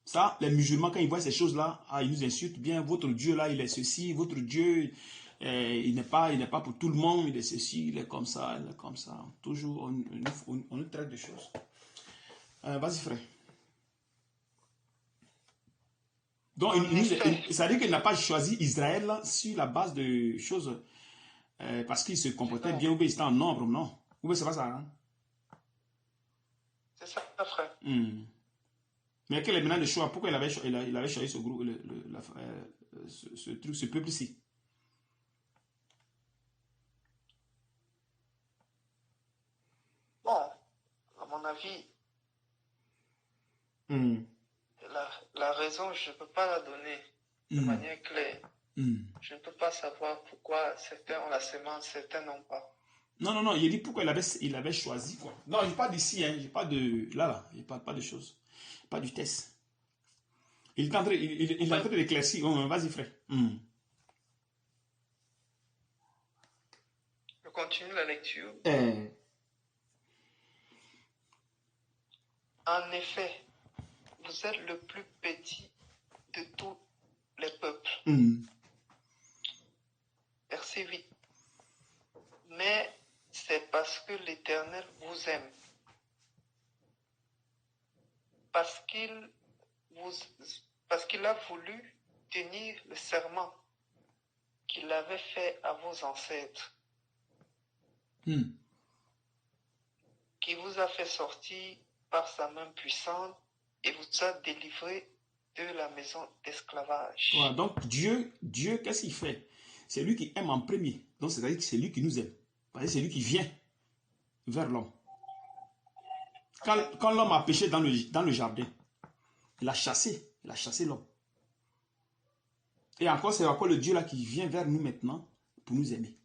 Ça, les musulmans, quand ils voient ces choses-là, ils nous insultent bien. Votre Dieu, là, il est ceci. Votre Dieu, il n'est pas pour tout le monde. Il est ceci, il est comme ça, il est comme ça. Toujours, on nous traite de choses. Vas-y, frère. Donc, ça veut dire qu'il n'a pas choisi Israël là, sur la base de choses parce qu'il se comportait bien ou bien il était en nombre, non? Ou bien c'est pas ça, hein? C'est ça, frère. Mais quel est maintenant le choix? Pourquoi il avait choisi ce groupe, ce peuple-ci? Bon, à mon avis, la raison, je ne peux pas la donner de manière claire. Je ne peux pas savoir pourquoi certains ont la sémence, certains n'ont pas. Non, il dit pourquoi il avait choisi, quoi. Non, je parle d'ici, hein, je parle de... Là, je parle pas de choses. Pas du test. Il est en train d'éclaircir. Vas-y, frère. Je continue la lecture. En effet, vous êtes le plus petit de tous les peuples. Verset 8. Mais c'est parce que l'Éternel vous aime. Parce qu'il a voulu tenir le serment qu'il avait fait à vos ancêtres. Qui vous a fait sortir par sa main puissante et vous a délivré de la maison d'esclavage. Voilà, donc Dieu, qu'est-ce qu'il fait? C'est lui qui aime en premier. Donc c'est-à-dire que c'est lui qui nous aime. C'est lui qui vient vers l'homme. Quand l'homme a péché dans le jardin, il a chassé l'homme. Et encore, c'est encore le Dieu là qui vient vers nous maintenant pour nous aimer.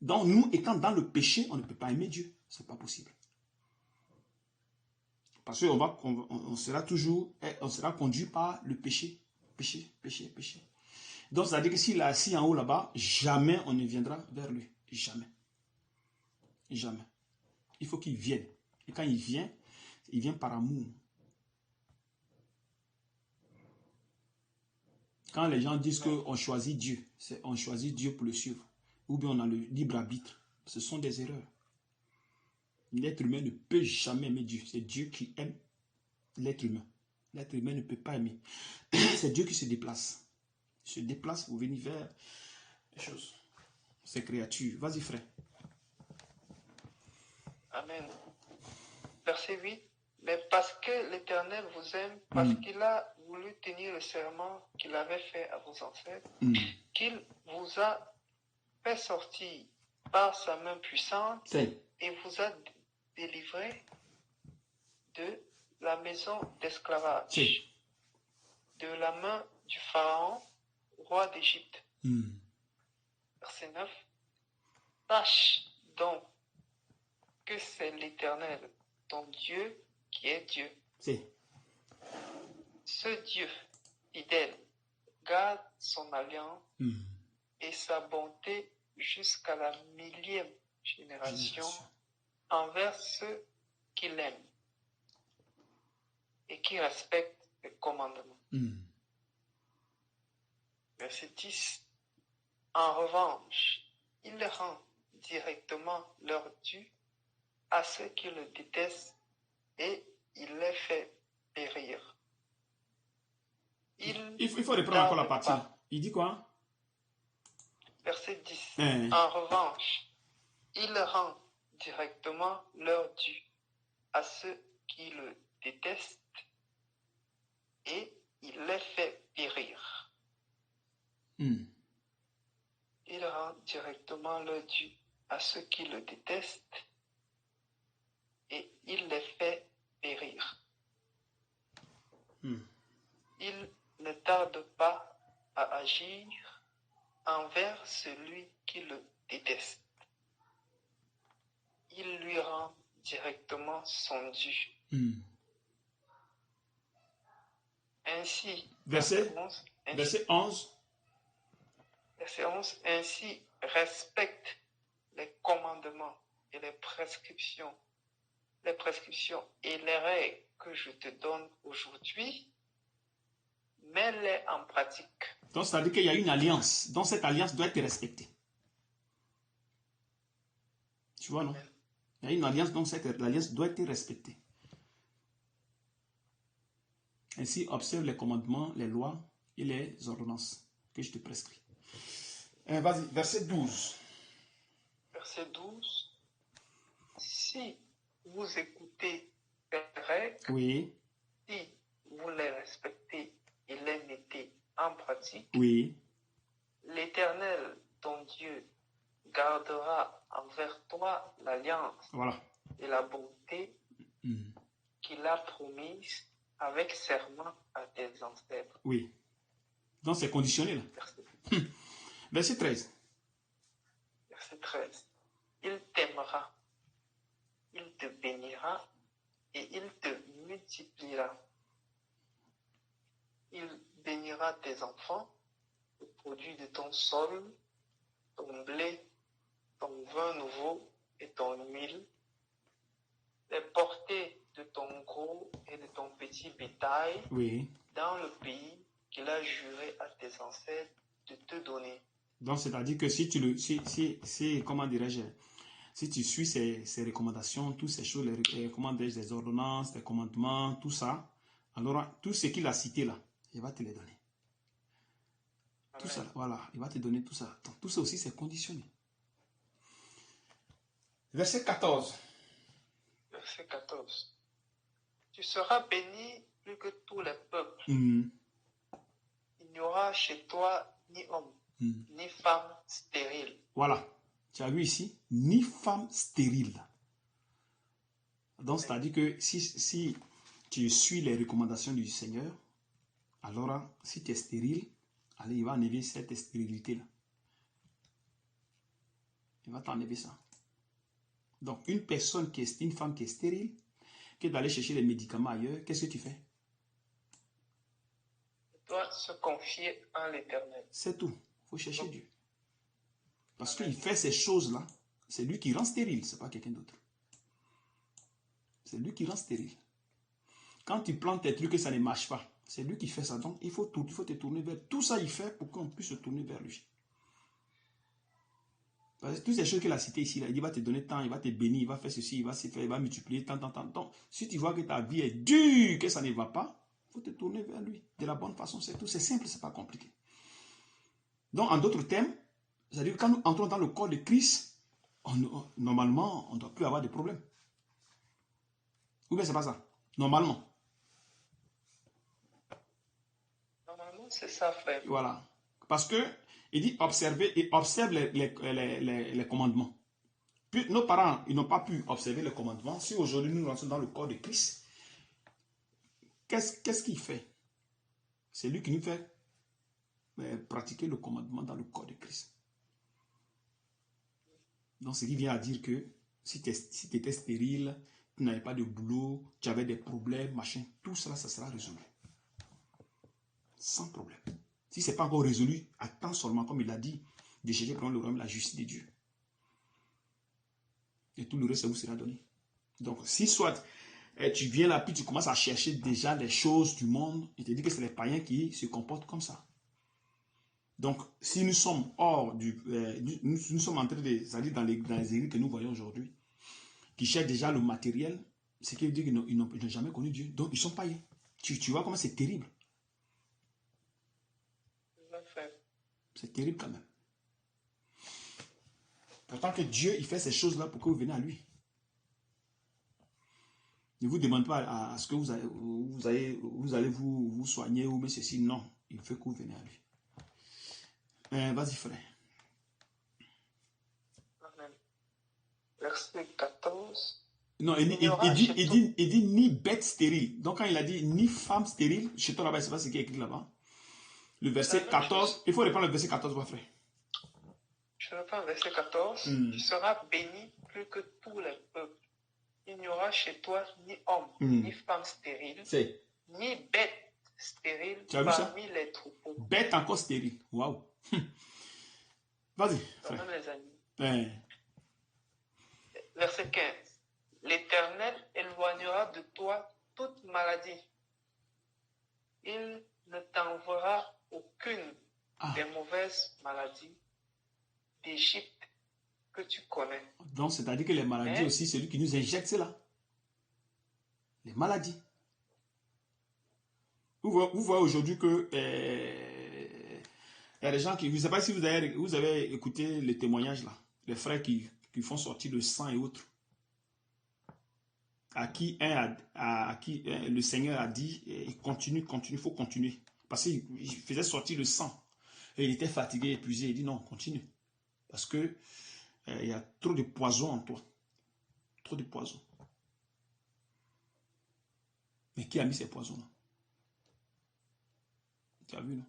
Donc nous, étant dans le péché, on ne peut pas aimer Dieu. Ce n'est pas possible. Parce qu'on sera toujours, on sera conduit par le péché. Péché. Donc, c'est-à-dire que s'il est assis en haut là-bas, jamais on ne viendra vers lui. Jamais. Jamais. Il faut qu'il vienne. Et quand il vient par amour. Quand les gens disent qu'on choisit Dieu, on choisit Dieu pour le suivre. Ou bien on a le libre arbitre. Ce sont des erreurs. L'être humain ne peut jamais aimer Dieu. C'est Dieu qui aime l'être humain. L'être humain ne peut pas aimer. C'est Dieu qui se déplace. Il se déplace pour venir vers les choses. Ces créatures. Vas-y, frère. Amen. Verset 8. Mais parce que l'Éternel vous aime, parce qu'il a voulu tenir le serment qu'il avait fait à vos ancêtres, qu'il vous a fait sortir par sa main puissante et vous a délivré de la maison d'esclavage, de la main du Pharaon, roi d'Égypte. Verset 9. Sache donc que c'est l'Éternel, ton Dieu, qui est Dieu. Ce Dieu fidèle garde son alliance et sa bonté jusqu'à la 1000e génération envers ceux qui l'aiment et qui respectent les commandements. Verset 10. En revanche, il rend directement leur dû à ceux qui le détestent et il les fait périr. Il faut reprendre encore la partie. Il dit quoi? Verset 10. En revanche, il rend directement leur dû à ceux qui le détestent et il les fait périr. Il rend directement leur dû à ceux qui le détestent et il les fait périr. Il ne tarde pas à agir envers celui qui le déteste. Il lui rend directement son dû. Ainsi, verset 11. Verset 11. Ainsi, respecte les commandements et les prescriptions et les règles que je te donne aujourd'hui, mets-les en pratique. Donc, c'est-à-dire qu'il y a une alliance. Donc, cette alliance doit être respectée. Tu vois, non? Il y a une alliance, donc cette alliance doit être respectée. Ainsi, observe les commandements, les lois et les ordonnances que je te prescris. Vas-y, verset 12. Verset 12. Si vous écoutez les règles, si vous les respectez et les mettez en pratique, l'Éternel, ton Dieu, gardera envers toi l'alliance et la bonté qu'il a promise avec serment à tes ancêtres. Donc c'est conditionnel. Verset 13. Verset 13. Il t'aimera, il te bénira et il te multipliera. Il bénira tes enfants, le produit de ton sol, ton blé, ton vin nouveau et ton huile, les portées de ton gros et de ton petit bétail dans le pays qu'il a juré à tes ancêtres de te donner. Donc, c'est-à-dire que si comment dirais-je, si tu suis ces recommandations, toutes ces choses, les ordonnances, les commandements, tout ça, alors tout ce qu'il a cité là, il va te les donner. Tout ça, il va te donner tout ça. Donc, tout ça aussi, c'est conditionné. Verset 14. Verset 14. Tu seras béni plus que tous les peuples. Mhm. Il n'y aura chez toi ni homme, ni femme stérile. Voilà. Tu as vu ici, ni femme stérile. Donc, c'est-à-dire que si tu suis les recommandations du Seigneur, alors si tu es stérile, allez, il va enlever cette stérilité-là. Il va t'enlever ça. Donc, une personne qui est une femme qui est stérile, qui est d'aller chercher les médicaments ailleurs, qu'est-ce que tu fais? Il doit se confier en l'Éternel. C'est tout. Il faut chercher Dieu. Parce qu'il fait ces choses-là, c'est lui qui rend stérile, ce n'est pas quelqu'un d'autre. C'est lui qui rend stérile. Quand tu plantes tes trucs et ça ne marche pas, c'est lui qui fait ça. Donc, il faut te tourner vers... Tout ça, il fait pour qu'on puisse se tourner vers lui. Parce que toutes ces choses qu'il a citées ici, là, il va te donner tant, il va te bénir, il va faire ceci, il va se faire, il va multiplier tant. Donc, si tu vois que ta vie est dure, que ça ne va pas, il faut te tourner vers lui. De la bonne façon, c'est tout. C'est simple, ce n'est pas compliqué. Donc, en d'autres termes, c'est-à-dire que quand nous entrons dans le corps de Christ, normalement, on ne doit plus avoir de problème. Ou bien c'est pas ça? Normalement. Normalement, c'est ça, frère. Voilà. Parce que, il dit observer et observe les commandements. Puis, nos parents, ils n'ont pas pu observer les commandements. Si aujourd'hui nous rentrons dans le corps de Christ, qu'est-ce qu'il fait? C'est lui qui nous fait pratiquer le commandement dans le corps de Christ. Donc, ce qui vient à dire que si tu étais stérile, tu n'avais pas de boulot, tu avais des problèmes, machin, tout cela, ça sera résolu. Sans problème. Si ce n'est pas encore résolu, attends seulement, comme il a dit, de chercher prendre le royaume, la justice de Dieu. Et tout le reste, ça vous sera donné. Donc, si soit tu viens là, puis tu commences à chercher déjà les choses du monde, il te dit que c'est les païens qui se comportent comme ça. Donc, si nous sommes hors nous sommes en train de, c'est-à-dire dans les églises que nous voyons aujourd'hui, qui cherchent déjà le matériel, c'est qui veut dire qu'ils n'ont jamais connu Dieu. Donc, ils sont païens. Tu vois comment c'est terrible. C'est terrible quand même. Pourtant que Dieu, il fait ces choses-là pour que vous veniez à lui. Ne vous demande pas à ce que vous allez vous soigner ou mais ceci. Non, il fait que vous venez à lui. Vas-y, frère. Amen. Verset 14. Non, il dit ni bête stérile. Donc quand il a dit ni femme stérile, chez toi là-bas, c'est pas ce qui est écrit là-bas. Le verset 14, il faut reprendre le verset 14, mon frère. Je reprends le verset 14. Tu seras béni plus que tous les peuples. Il n'y aura chez toi ni homme, ni femme stérile, ni bête stérile parmi les troupeaux. Bête encore stérile. Waouh. Vas-y, frère. Les amis. Verset 15. L'Éternel éloignera de toi toute maladie. Il ne t'enverra aucune des mauvaises maladies d'Égypte que tu connais. Donc, c'est-à-dire que les maladies aussi, c'est lui qui nous injecte cela. Les maladies. Vous voyez aujourd'hui que il y a des gens qui... Je ne sais pas si vous avez écouté les témoignages là. Les frères qui font sortir le sang et autres. À qui le Seigneur a dit, continue, il faut continuer. Parce qu'il faisait sortir le sang. Et il était fatigué, épuisé. Il dit non, continue. Parce que il y a trop de poison en toi. Trop de poison. Mais qui a mis ces poisons-là? Tu as vu, non?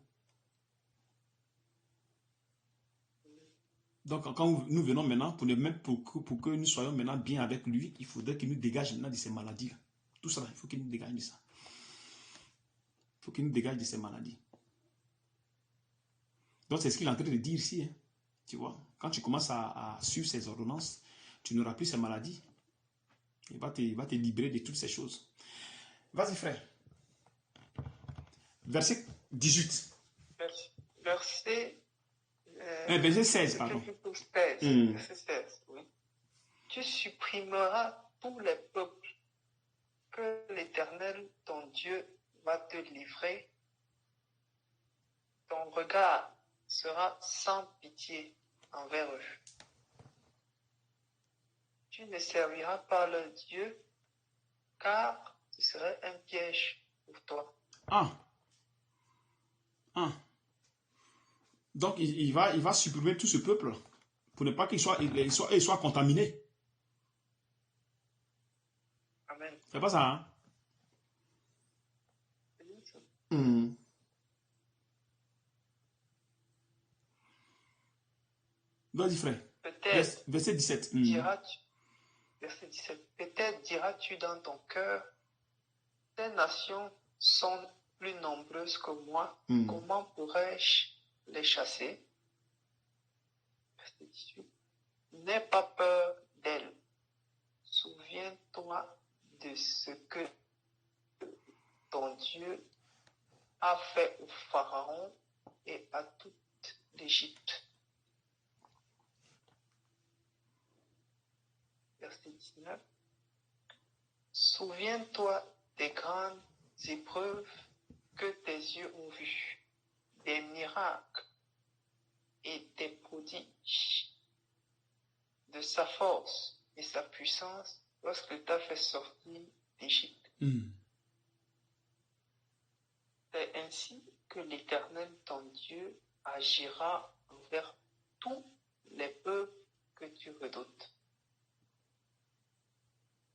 Donc, quand nous venons maintenant, pour que nous soyons maintenant bien avec lui, il faudrait qu'il nous dégage maintenant de ces maladies-là. Tout ça, il faut qu'il nous dégage de ça. Il faut qu'il nous dégage de ces maladies. Donc, c'est ce qu'il est en train de dire ici. Hein. Tu vois, quand tu commences à suivre ces ordonnances, tu n'auras plus ces maladies. Il va te libérer de toutes ces choses. Vas-y, frère. Verset 18. Verset 16, pardon. 16, verset 16, oui. Tu supprimeras tous les peuples que l'Éternel, ton Dieu, va te livrer. Ton regard sera sans pitié envers eux. Tu ne serviras pas leur Dieu, car ce serait un piège pour toi. Ah. Ah. Donc, il va supprimer tout ce peuple pour ne pas qu'il soit contaminé. Amen. C'est pas ça, hein? C'est bien ça. Vas-y, frère. Peut-être Verset 17. diras-tu, verset 17, peut-être diras-tu dans ton cœur, ces nations sont plus nombreuses que moi, comment pourrais-je les chasser? Verset 18, n'aie pas peur d'elles, souviens-toi de ce que ton Dieu a fait au Pharaon et à toute l'Égypte. Verset 19. Souviens-toi des grandes épreuves que tes yeux ont vues, des miracles et des prodiges, de sa force et sa puissance lorsqu'il t'a fait sortir d'Égypte. C'est ainsi que l'Éternel, ton Dieu, agira envers tous les peuples que tu redoutes.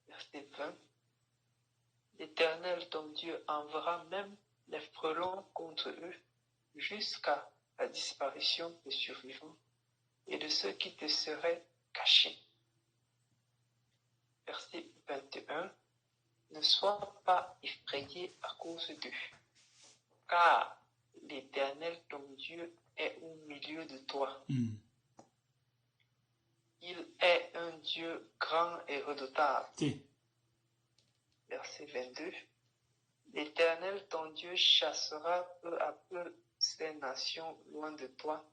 Verset 20. L'Éternel, ton Dieu, enverra même les frelons contre eux jusqu'à la disparition des survivants et de ceux qui te seraient cachés. Verset 21. Ne sois pas effrayé à cause d'eux, car l'Éternel, ton Dieu, est au milieu de toi. Il est un Dieu grand et redoutable. Verset 22. L'Éternel, ton Dieu, chassera peu à peu ces nations loin de toi.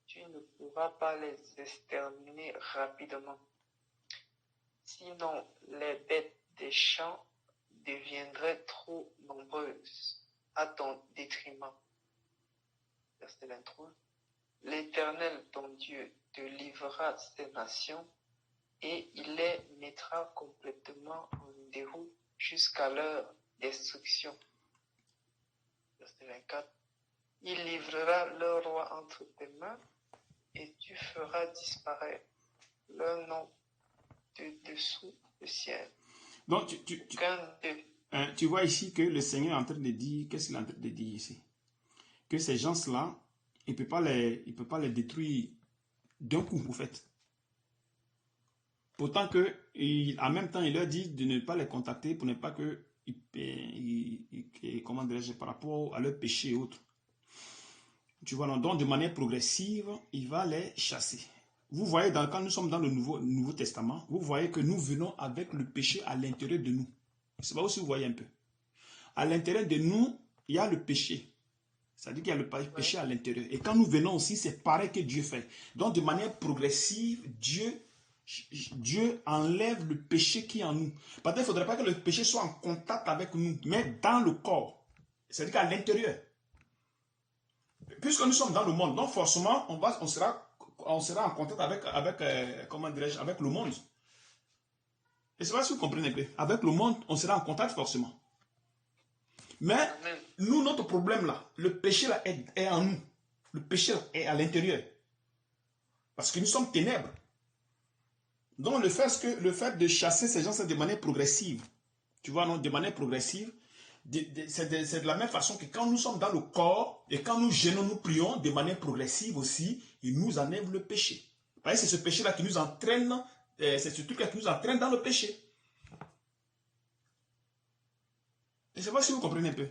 Tu ne pourras pas les exterminer rapidement. Sinon, les bêtes des champs deviendraient trop nombreuses à ton détriment. Verset 23. L'Éternel, ton Dieu, te livrera ces nations et il les mettra complètement en déroute jusqu'à leur destruction. Verset 24. Il livrera leur roi entre tes mains et tu feras disparaître leur nom de dessous le ciel. Donc, tu vois ici que le Seigneur est en train de dire, qu'est-ce qu'il est en train de dire ici? Que ces gens-là, il ne peut pas les détruire d'un coup, en fait. Pourtant que, en même temps, il leur dit de ne pas les contacter pour ne pas que, comment dirais-je, par rapport à leur péché et autres. Tu vois, donc de manière progressive, il va les chasser. Vous voyez, quand nous sommes dans le Nouveau Testament, vous voyez que nous venons avec le péché à l'intérieur de nous. Je ne sais pas si vous voyez un peu. À l'intérieur de nous, il y a le péché. C'est-à-dire qu'il y a le péché à l'intérieur. Et quand nous venons aussi, c'est pareil que Dieu fait. Donc de manière progressive, Dieu enlève le péché qui est en nous. Parce qu'il ne faudrait pas que le péché soit en contact avec nous, mais dans le corps. C'est-à-dire qu'à l'intérieur. Puisque nous sommes dans le monde, donc forcément, on sera en contact avec comment dirais-je, avec le monde. Et c'est pas si vous comprenez un peu. Avec le monde, on sera en contact forcément. Mais nous, notre problème là, le péché là est en nous. Le péché là est à l'intérieur. Parce que nous sommes ténèbres. Donc le fait de chasser ces gens, c'est de manière progressive. Tu vois, non, de manière progressive. C'est de la même façon que quand nous sommes dans le corps et quand nous gênons, nous prions de manière progressive aussi, il nous enlève le péché. Parce que c'est ce péché-là qui nous entraîne, c'est ce truc-là qui nous entraîne dans le péché. Je ne sais pas si vous comprenez un peu.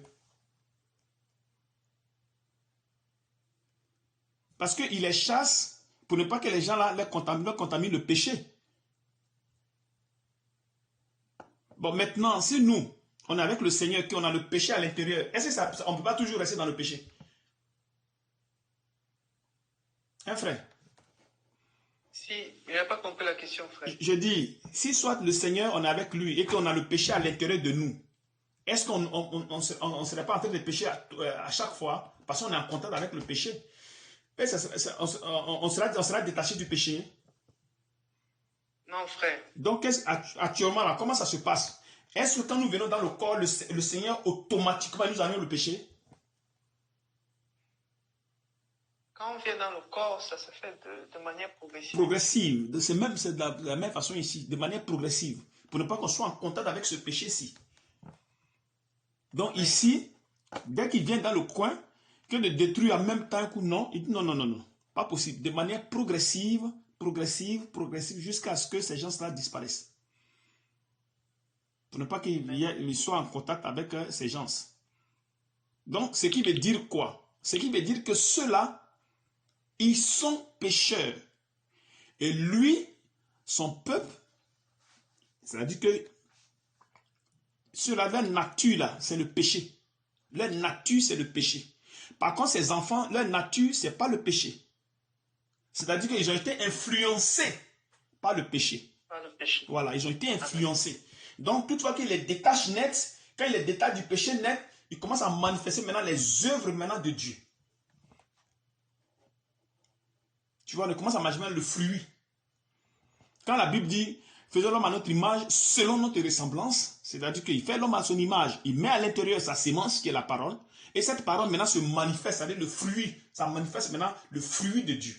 Parce qu'il les chasse pour ne pas que les gens là leur contaminent le péché. Bon, maintenant, si nous, on est avec le Seigneur, qu'on a le péché à l'intérieur, est-ce que on ne peut pas toujours rester dans le péché? Hein, frère? Si, il n'a pas compris la question, frère. Je dis, si soit le Seigneur, on est avec lui et qu'on a le péché à l'intérieur de nous, est-ce qu'on ne serait pas en train de pécher à chaque fois parce qu'on est en contact avec le péché? On sera détaché du péché? Non, frère. Donc, actuellement, là, comment ça se passe? Est-ce que quand nous venons dans le corps, le Seigneur automatiquement nous enlève le péché? Quand on vient dans le corps, ça se fait de manière progressive. Progressive. C'est de la même façon ici, de manière progressive. Pour ne pas qu'on soit en contact avec ce péché-ci. Donc oui. Ici, dès qu'il vient dans le coin, que de détruire en même temps un coup, non, il dit non, non, non, non. Pas possible. De manière progressive, progressive, progressive, jusqu'à ce que ces gens-là disparaissent. Pour ne pas qu'ils soient en contact avec ces gens. Donc, ce qui veut dire quoi? Ce qui veut dire que ceux-là, ils sont pécheurs. Et lui, son peuple, c'est-à-dire que ceux-là, leur nature, là, c'est le péché. Leur nature, c'est le péché. Par contre, ces enfants, leur nature, ce n'est pas le péché. C'est-à-dire qu'ils ont été influencés par le péché. Par le péché. Voilà, ils ont été influencés. Donc, toutefois qu'ils les détachent net, quand ils les détachent du péché net, ils commencent à manifester maintenant les œuvres maintenant de Dieu. Tu vois, ils commencent à manifester le fruit. Quand la Bible dit, faisons l'homme à notre image, selon notre ressemblance, c'est-à-dire qu'il fait l'homme à son image, il met à l'intérieur sa sémence, qui est la parole, et cette parole maintenant se manifeste, c'est-à-dire le fruit, ça manifeste maintenant le fruit de Dieu.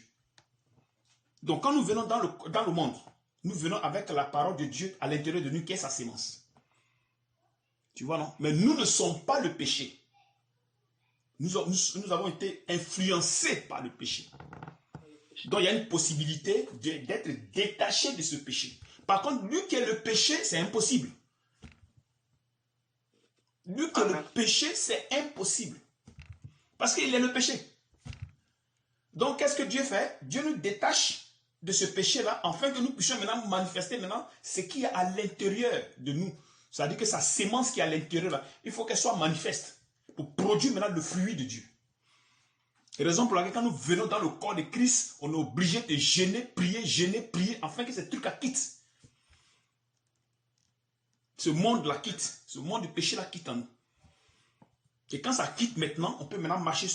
Donc quand nous venons dans le monde, nous venons avec la parole de Dieu à l'intérieur de nous, qui est sa sémence. Tu vois, non? Mais nous ne sommes pas le péché. Nous avons été influencés par le péché. Donc il y a une possibilité d'être détaché de ce péché. Par contre, lui qui est le péché, c'est impossible. Lui qui est le péché, c'est impossible. Parce qu'il est le péché. Donc qu'est-ce que Dieu fait? Dieu nous détache de ce péché-là, afin que nous puissions maintenant manifester maintenant ce qui est à l'intérieur de nous. C'est-à-dire que sa sémence qui est à l'intérieur, là, il faut qu'elle soit manifeste pour produire maintenant le fruit de Dieu. Et raison pour laquelle quand nous venons dans le corps de Christ, on est obligé de jeûner, prier, afin que ce truc-là quitte. Ce monde-là quitte. Ce monde du péché-là quitte en nous. Et quand ça quitte maintenant, on peut maintenant marcher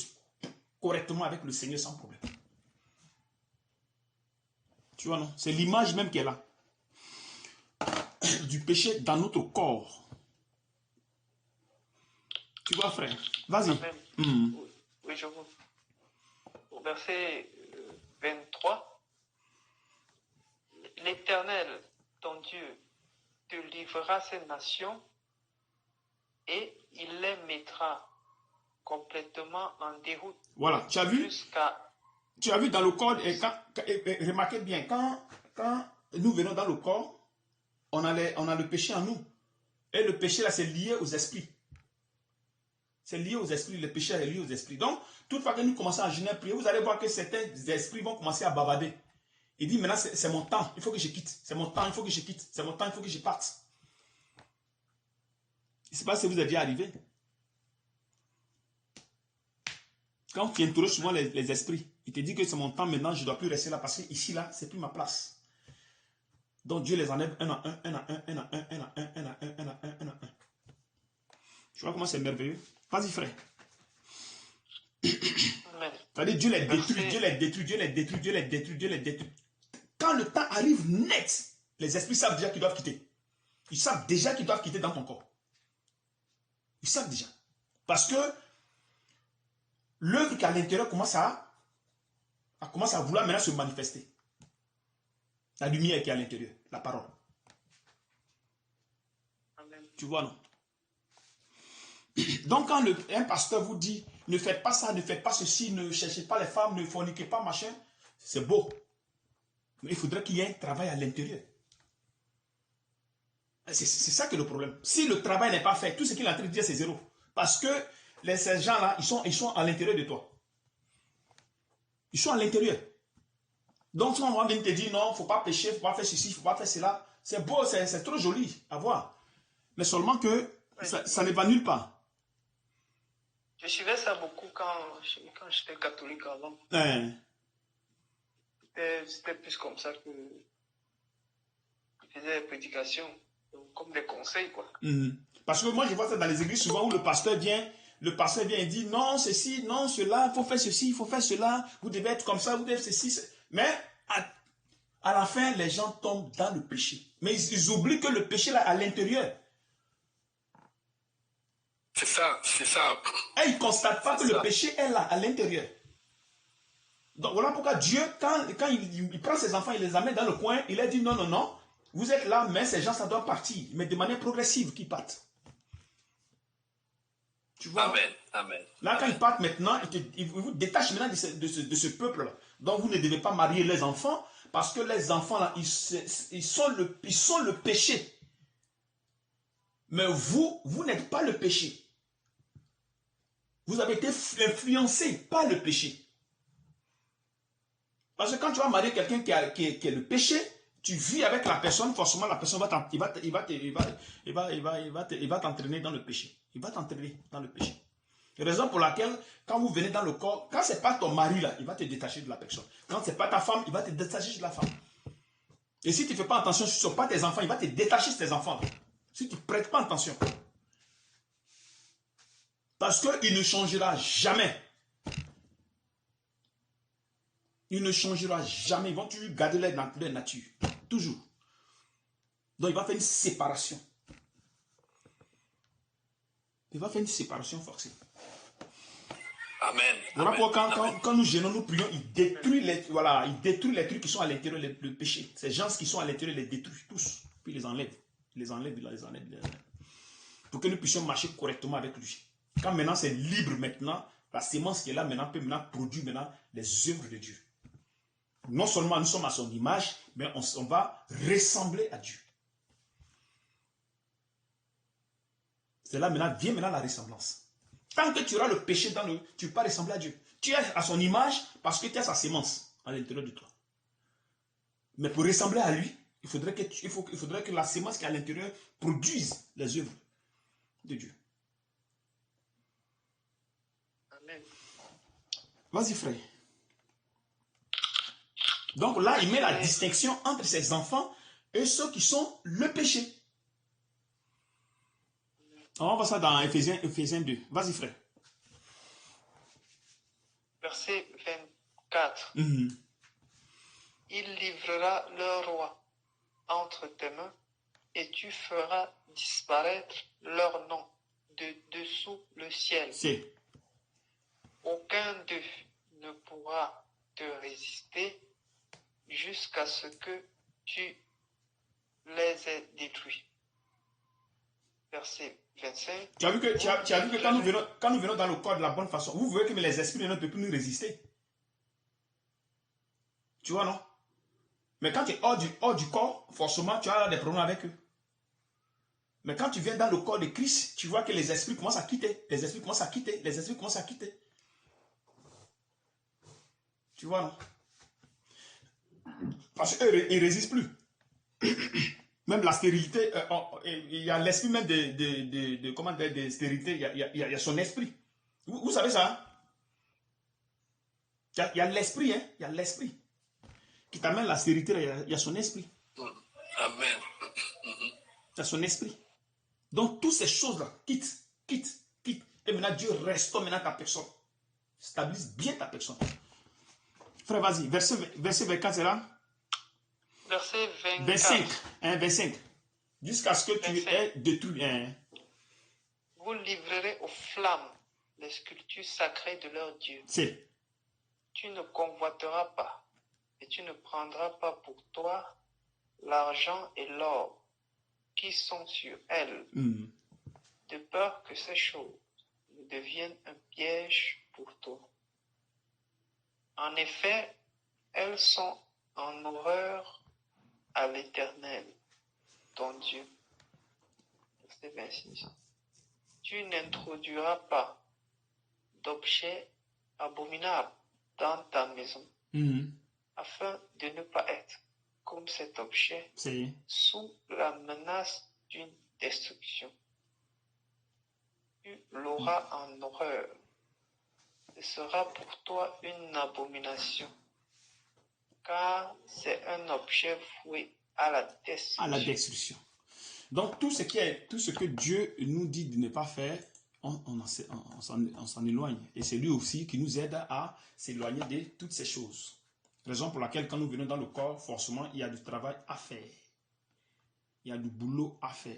correctement avec le Seigneur sans problème. Tu vois, non? C'est l'image même qui est là. Du péché dans notre corps. Tu vois, frère? Vas-y. Oui, je vois. Au verset 23, l'Éternel, ton Dieu, te livrera ces nations et il les mettra complètement en déroute. Voilà, tu as vu? Tu as vu dans le corps, remarquez bien, quand nous venons dans le corps, on a le péché en nous. Et le péché là, c'est lié aux esprits. C'est lié aux esprits, le péché est lié aux esprits. Donc, toutefois que nous commençons à jeûner, à prier, vous allez voir que certains esprits vont commencer à bavarder. Il dit maintenant, c'est mon temps, il faut que je quitte. C'est mon temps, il faut que je quitte. C'est mon temps, il faut que je parte. Je ne sais pas si vous êtes déjà arrivé. Quand tu interroges souvent les esprits, il te dit que c'est mon temps maintenant, je ne dois plus rester là parce que ici, là, c'est plus ma place. Donc Dieu les enlève un à un, un à un, un à un, un à un, un à un, un à un, un à un. Tu vois comment c'est merveilleux? Vas-y, frère. C'est-à-dire Dieu les détruit, Dieu les détruit, Dieu les détruit, Dieu les détruit, Dieu les détruit. Quand le temps arrive net, les esprits savent déjà qu'ils doivent quitter. Ils savent déjà qu'ils doivent quitter dans ton corps. Ils savent déjà. Parce que l'œuvre qui est à l'intérieur commence à vouloir maintenant se manifester. La lumière qui est à l'intérieur, la parole. Amen. Tu vois, non? Donc quand un pasteur vous dit, ne faites pas ça, ne faites pas ceci, ne cherchez pas les femmes, ne forniquez pas, machin, c'est beau. Mais il faudrait qu'il y ait un travail à l'intérieur. C'est ça que le problème. Si le travail n'est pas fait, tout ce qu'il est en train de dire, c'est zéro. Parce que ces gens-là, ils sont à l'intérieur de toi. Ils sont à l'intérieur. Donc, si on va venir te dire, non, il ne faut pas pécher, il ne faut pas faire ceci, il ne faut pas faire cela, c'est beau, c'est trop joli à voir. Mais seulement que ça ne va nulle part. Je suivais ça beaucoup quand j'étais catholique avant. C'était plus comme ça que je faisais des prédications, comme des conseils, quoi. Parce que moi, je vois ça dans les églises souvent où le pasteur vient et dit, non, ceci, non, cela, il faut faire ceci, il faut faire cela, vous devez être comme ça, vous devez faire ceci. Mais à la fin, les gens tombent dans le péché. Mais ils oublient que le péché là à l'intérieur. C'est ça, c'est ça. Et il ne constate pas que le péché est là, à l'intérieur. Donc voilà pourquoi Dieu, quand il prend ses enfants, il les amène dans le coin, il leur dit non, non, non, vous êtes là, mais ces gens, ça doit partir, mais de manière progressive qu'ils partent. Tu vois? Amen, amen. Là, quand amen. ils partent maintenant, ils vous détachent maintenant de ce peuple-là. Donc vous ne devez pas marier les enfants, parce que les enfants-là, ils sont le péché. Mais vous n'êtes pas le péché. Vous avez été influencé par le péché. Parce que quand tu vas marier quelqu'un qui est le péché, tu vis avec la personne, forcément la personne va t'entraîner dans le péché. Il va t'entraîner dans le péché. Raison pour laquelle, quand vous venez dans le corps, quand ce n'est pas ton mari là, il va te détacher de la personne. Quand ce n'est pas ta femme, il va te détacher de la femme. Et si tu ne fais pas attention, ce ne sont pas tes enfants, il va te détacher de tes enfants. Si tu ne prêtes pas attention. Parce qu'il ne changera jamais. Il ne changera jamais. Ils vont toujours garder leur nature. Toujours. Donc il va faire une séparation. Il va faire une séparation forcée. Amen. Voilà amen, pourquoi quand nous gênons, nous prions, il détruit les trucs qui sont à l'intérieur, le péché. Ces gens qui sont à l'intérieur, ils les détruisent tous. Puis il les enlève. Il les enlève. Pour que nous puissions marcher correctement avec lui. Quand maintenant c'est libre maintenant, la sémence qui est là maintenant peut maintenant produire maintenant les œuvres de Dieu. Non seulement nous sommes à son image, mais on va ressembler à Dieu. C'est là maintenant, vient maintenant la ressemblance. Tant que tu auras le péché tu ne peux pas ressembler à Dieu. Tu es à son image parce que tu as sa sémence à l'intérieur de toi. Mais pour ressembler à lui, il faudrait que la sémence qui est à l'intérieur produise les œuvres de Dieu. Amen. Vas-y frère. Donc là, il met la distinction entre ses enfants et ceux qui sont le péché. On va ça dans Éphésiens 2. Vas-y frère. Verset 24. Il livrera leur roi entre tes mains et tu feras disparaître leur nom de dessous le ciel. C'est. Aucun d'eux ne pourra te résister jusqu'à ce que tu les aies détruits. Verset 25. Tu as vu que quand nous venons dans le corps de la bonne façon, vous voyez que les esprits ne peuvent plus nous résister. Tu vois, non? Mais quand tu es hors du corps, forcément, tu as des problèmes avec eux. Mais quand tu viens dans le corps de Christ, tu vois que les esprits commencent à quitter. Les esprits commencent à quitter. Les esprits commencent à quitter. Tu vois, non? Parce qu'eux, ils ne résistent plus. Même la stérilité, il y a l'esprit même de stérilité, il y a son esprit. Vous savez ça? Il y a l'esprit, hein? Il y a l'esprit. Qui t'amène la stérilité, il y a son esprit. Amen. Il y a son esprit. Donc, toutes ces choses-là, quitte. Et maintenant, Dieu restaure maintenant ta personne. Stabilise bien ta personne. Frère, vas-y, verset 24, c'est là? Verset 24. 25. Jusqu'à ce que tu aies détruit. Vous livrerez aux flammes les sculptures sacrées de leur Dieu. C'est. Tu ne convoiteras pas et tu ne prendras pas pour toi l'argent et l'or qui sont sur elles, de peur que ces choses ne deviennent un piège pour toi. En effet, elles sont en horreur à l'Éternel, ton Dieu. Verset 26. Tu n'introduiras pas d'objet abominable dans ta maison, afin de ne pas être comme cet objet sous la menace d'une destruction. Tu l'auras en horreur. Ce sera pour toi une abomination, car c'est un objet voué à la destruction. À la destruction. Donc tout ce que Dieu nous dit de ne pas faire, on s'en éloigne. Et c'est lui aussi qui nous aide à s'éloigner de toutes ces choses. Raison pour laquelle quand nous venons dans le corps, forcément, il y a du travail à faire. Il y a du boulot à faire.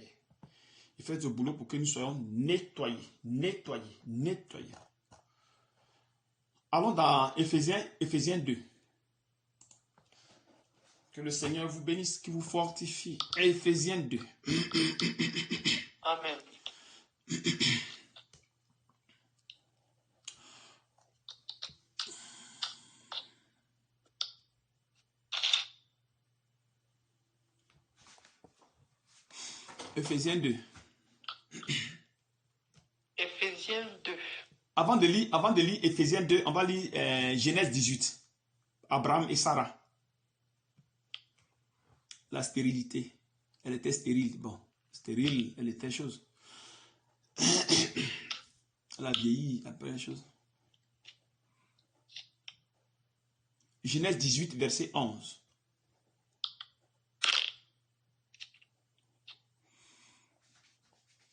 Il fait ce boulot pour que nous soyons nettoyés. Nettoyés. Nettoyés. Allons dans Éphésiens 2. Que le Seigneur vous bénisse, qu'il vous fortifie. Éphésiens 2. Amen. Éphésiens 2. Éphésiens 2. Avant de lire Éphésiens 2, on va lire Genèse 18. Abraham et Sarah. La stérilité. Elle était stérile. Bon, stérile, elle était chose. Elle a vieilli après la chose. Genèse 18, verset 11.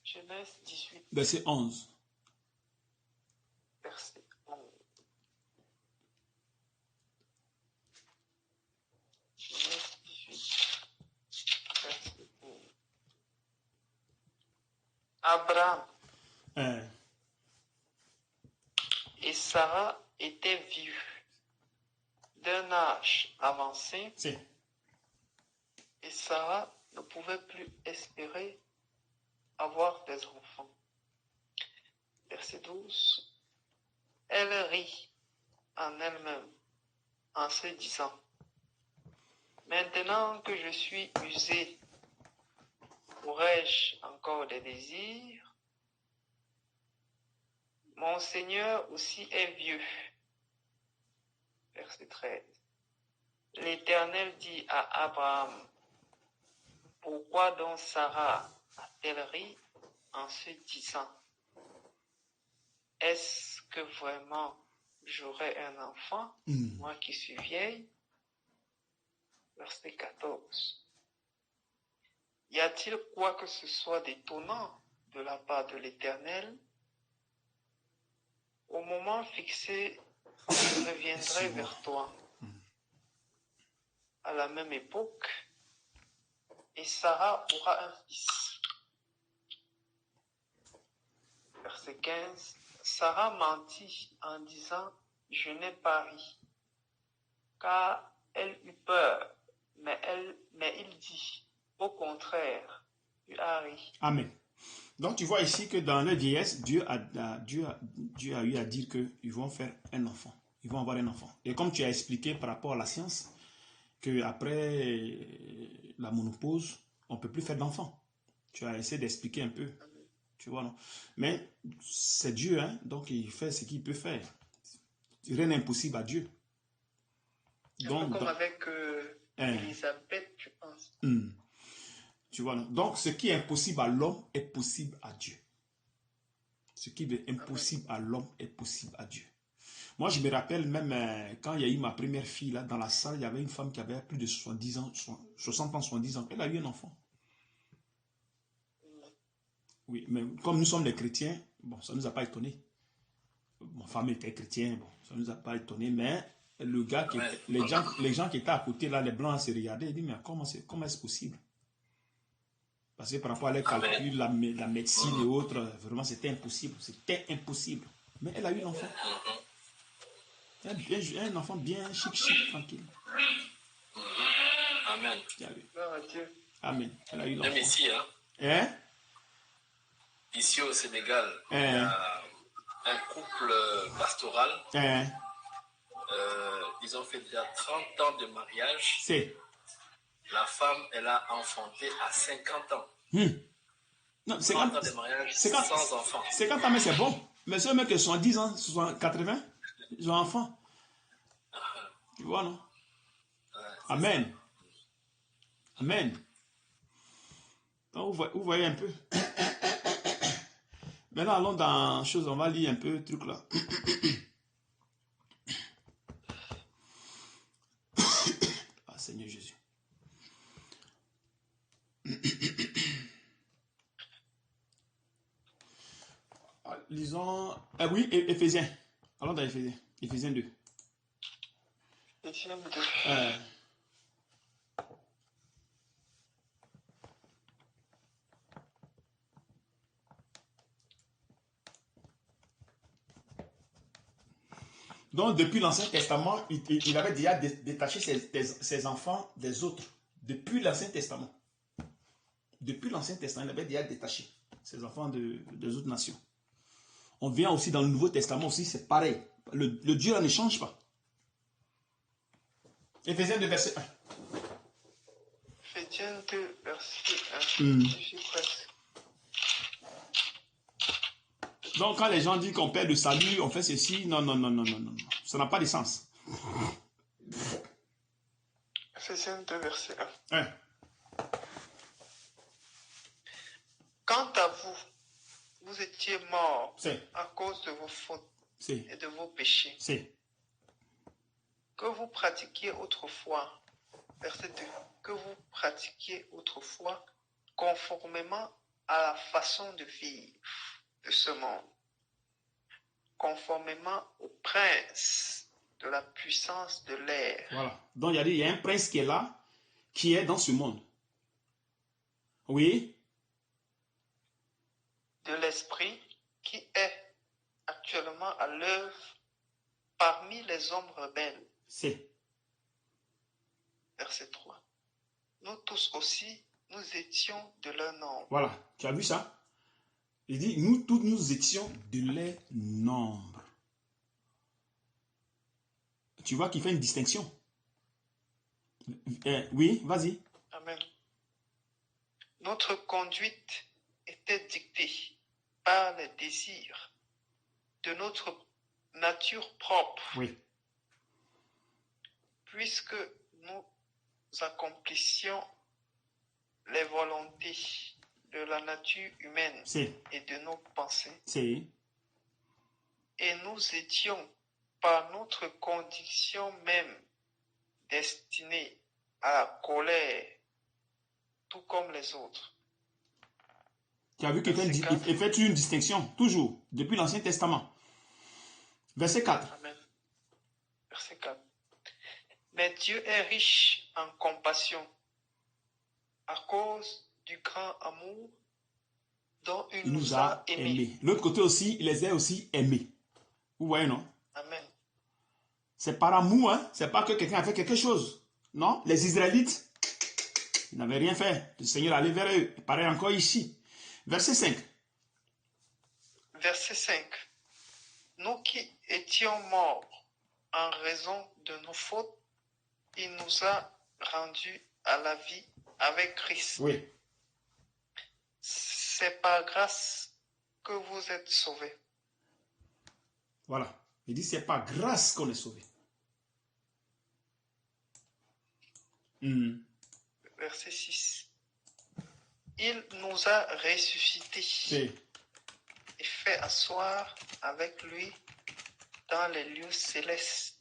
Genèse 18, Verset 11. verset 11. Genèse 18, verset 11. Abraham et Sarah étaient vieux, d'un âge avancé, C'est. et Sarah ne pouvait plus espérer avoir des enfants. Verset 12. Elle rit en elle-même en se disant, maintenant que je suis usée, aurais-je encore des désirs? Mon Seigneur aussi est vieux. Verset 13. L'Éternel dit à Abraham, pourquoi donc Sarah a-t-elle ri en se disant, est-ce que vraiment j'aurai un enfant, moi qui suis vieille? Verset 14. Y a-t-il quoi que ce soit d'étonnant de la part de l'Éternel? Au moment fixé, je reviendrai vers toi. À la même époque, et Sarah aura un fils. Verset 15. Sarah mentit en disant, je n'ai pas ri, car elle eut peur, mais il dit, au contraire, tu as ri. Amen. Donc tu vois ici que dans la vieillesse, Dieu a eu à dire qu'ils vont faire un enfant. Ils vont avoir un enfant. Et comme tu as expliqué par rapport à la science, qu'après la ménopause, on ne peut plus faire d'enfants. Tu as essayé d'expliquer un peu. Tu vois, non? Mais c'est Dieu, hein? Donc il fait ce qu'il peut faire. Rien n'est impossible à Dieu. Donc, comme avec Elisabeth, tu penses. Tu vois, non? Donc ce qui est impossible à l'homme est possible à Dieu. Ce qui est impossible à l'homme est possible à Dieu. Moi, je me rappelle même quand il y a eu ma première fille, là, dans la salle, il y avait une femme qui avait plus de 70 ans, 60 ans, 70 ans. Elle a eu un enfant. Oui, mais comme nous sommes des chrétiens, bon, ça ne nous a pas étonnés. Ma femme était chrétienne, bon, ça ne nous a pas étonnés, mais le gars, les gens qui étaient à côté, là, les blancs, se regardaient, ils disent, mais comment est-ce possible? Parce que par rapport à les calculs, la médecine et autres, vraiment, c'était impossible. C'était impossible. Mais elle a eu l'enfant. Un enfant bien chic, tranquille. Amen. Amen. Elle a eu l'enfant. Même ici, hein? Ici au Sénégal, il y a un couple pastoral. Ils ont fait déjà 30 ans de mariage. C'est. La femme, elle a enfanté à 50 ans. Non, 30 ans de mariage sans enfant. 50 ans, mais c'est bon. Mais ceux mecs qui sont 10 ans, 80, ils ont enfant. Tu vois, non? Amen. Ça. Amen. Donc, vous voyez un peu. Maintenant, allons dans chose, on va lire un peu le truc là. Ah, Seigneur Jésus. Lisons. Ah oui, Éphésiens. Allons dans Éphésiens. Éphésiens 2. Éphésiens 2. Donc, depuis l'Ancien Testament, il avait déjà détaché ses enfants des autres. Depuis l'Ancien Testament. Depuis l'Ancien Testament, il avait déjà détaché ses enfants des autres nations. On vient aussi dans le Nouveau Testament aussi, c'est pareil. Le Dieu là ne change pas. Éphésiens 2, verset 1. Éphésiens 2, verset 1. Je suis presque. Donc, quand les gens disent qu'on perd le salut, on fait ceci, non. Ça n'a pas de sens. Éphésiens 2, verset 1. Quant à vous, vous étiez morts à cause de vos fautes et de vos péchés que vous pratiquiez autrefois. Verset 2. Que vous pratiquiez autrefois conformément à la façon de vivre de ce monde, conformément au prince de la puissance de l'air. Voilà. Donc il y a un prince qui est là, qui est dans ce monde. Oui. De l'esprit qui est actuellement à l'œuvre parmi les hommes rebelles. Verset 3. Nous tous aussi, nous étions de leur nombre. Voilà, tu as vu ça? Il dit, nous tous, nous étions de leur nombre. Tu vois qu'il fait une distinction. Oui, vas-y. Amen. Notre conduite était dictée par les désirs de notre nature propre. Oui. Puisque nous accomplissions les volontés de la nature humaine et de nos pensées. Et nous étions, par notre condition même, destinés à la colère, tout comme les autres. Tu as vu qu'il fait une distinction, toujours, depuis l'Ancien Testament. Verset 4. Amen. Verset 4. Mais Dieu est riche en compassion à cause du grand amour dont il nous a aimés. L'autre côté aussi, il les a aussi aimés. Vous voyez, non? Amen. C'est par amour, hein? C'est pas que quelqu'un a fait quelque chose. Non? Les Israélites, ils n'avaient rien fait. Le Seigneur allait vers eux. Pareil encore ici. Verset 5. Verset 5. Nous qui étions morts en raison de nos fautes, il nous a rendus à la vie avec Christ. Oui. C'est par grâce que vous êtes sauvés. Voilà. Il dit c'est par grâce qu'on est sauvés. Verset 6. Il nous a ressuscités et fait asseoir avec lui dans les lieux célestes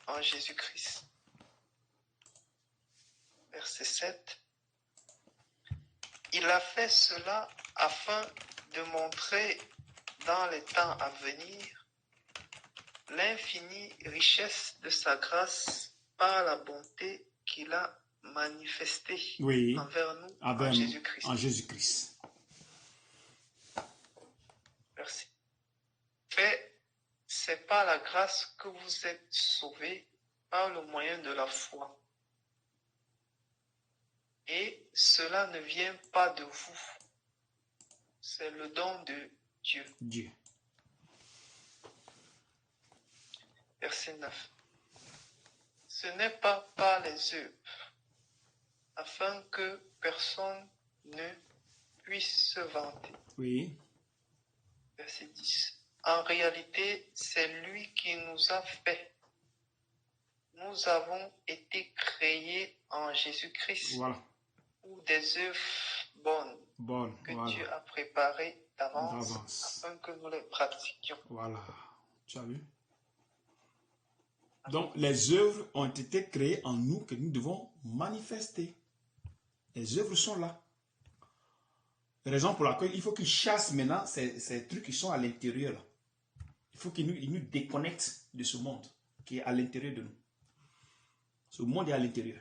en Jésus-Christ. Verset 7. Il a fait cela afin de montrer dans les temps à venir l'infinie richesse de sa grâce par la bonté qu'il a manifestée envers nous en Jésus-Christ. En Jésus-Christ. Merci. Fait, c'est par la grâce que vous êtes sauvés par le moyen de la foi. Et cela ne vient pas de vous. C'est le don de Dieu. Verset 9. Ce n'est pas par les œuvres, afin que personne ne puisse se vanter. Oui. Verset 10. En réalité, c'est lui qui nous a fait. Nous avons été créés en Jésus-Christ. Voilà. Ou des œuvres bonnes que Dieu a préparées d'avance afin que nous les pratiquions. Voilà. Tu as vu? Donc, les œuvres ont été créées en nous que nous devons manifester. Les œuvres sont là. Raison pour laquelle il faut qu'ils chassent maintenant ces trucs qui sont à l'intérieur. Là. Il faut qu'ils nous déconnectent de ce monde qui est à l'intérieur de nous. Ce monde est à l'intérieur.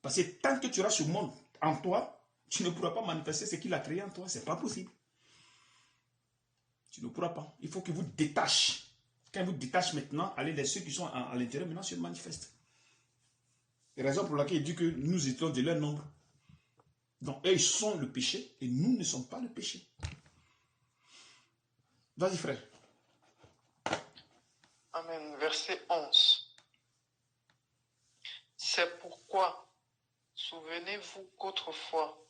Parce que tant que tu auras ce monde en toi, tu ne pourras pas manifester ce qu'il a créé en toi. Ce n'est pas possible. Tu ne pourras pas. Il faut que vous détachiez Quand il vous détache maintenant, allez, ceux qui sont à l'intérieur maintenant se manifestent. C'est la raison pour laquelle il dit que nous étions de leur nombre. Donc, eux, ils sont le péché et nous ne sommes pas le péché. Vas-y, frère. Amen. Verset 11. C'est pourquoi, souvenez-vous qu'autrefois,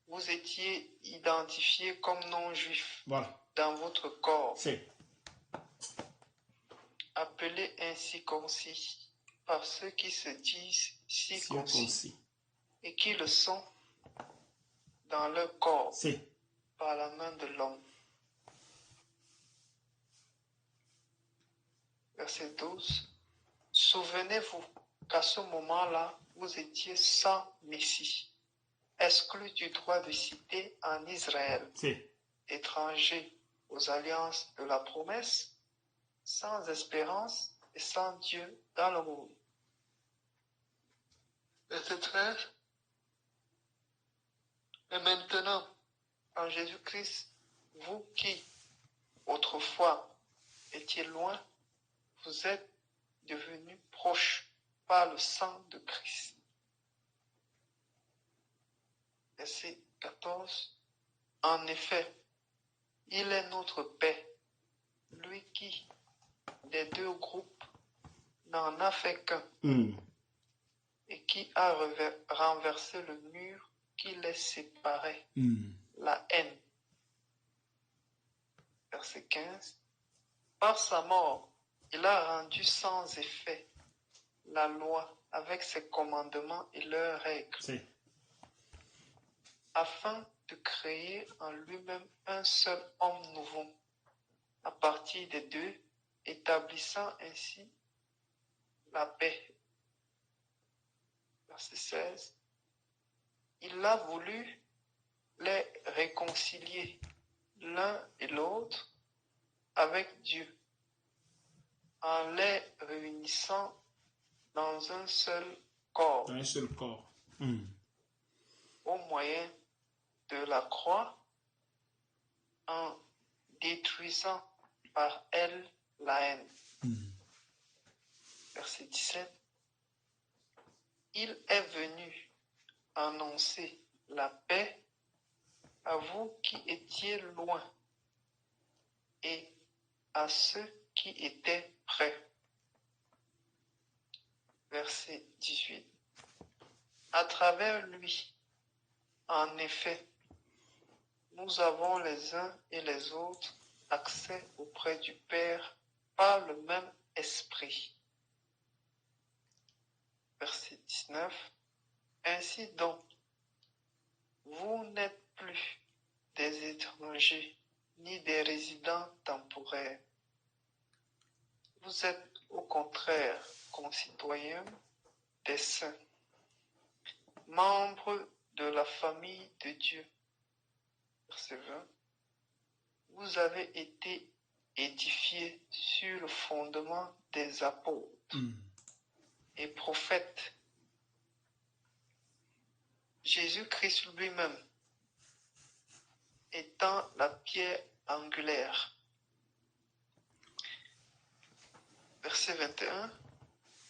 vous étiez identifiés comme non-juifs dans votre corps. Appelés ainsi concis par ceux qui se disent circoncis et qui le sont dans leur corps par la main de l'homme. Verset 12. Souvenez-vous qu'à ce moment-là, vous étiez sans Messie, exclus du droit de cité en Israël, étrangers aux alliances de la promesse, sans espérance et sans Dieu dans le monde. Verset 13. Et maintenant, en Jésus-Christ, vous qui, autrefois, étiez loin, vous êtes devenus proches par le sang de Christ. Verset 14. En effet, il est notre paix, lui qui, des deux groupes, n'en a fait qu'un, et qui a renversé le mur qui les séparait, la haine. Verset 15. Par sa mort, il a rendu sans effet la loi avec ses commandements et leurs règles, afin de créer en lui-même un seul homme nouveau, à partir des deux, établissant ainsi la paix. Verset 16. Il a voulu les réconcilier l'un et l'autre avec Dieu, en les réunissant dans un seul corps. Dans un seul corps. Au moyen de la croix, en détruisant par elle la haine. Verset 17. Il est venu annoncer la paix à vous qui étiez loin et à ceux qui étaient près. Verset 18. À travers lui, en effet, nous avons les uns et les autres accès auprès du Père par le même esprit. Verset 19. Ainsi donc, vous n'êtes plus des étrangers ni des résidents temporaires. Vous êtes au contraire concitoyens des saints, membres de la famille de Dieu. Verset 20. Vous avez été édifiés sur le fondement des apôtres et prophètes. Jésus-Christ lui-même étant la pierre angulaire. Verset 21.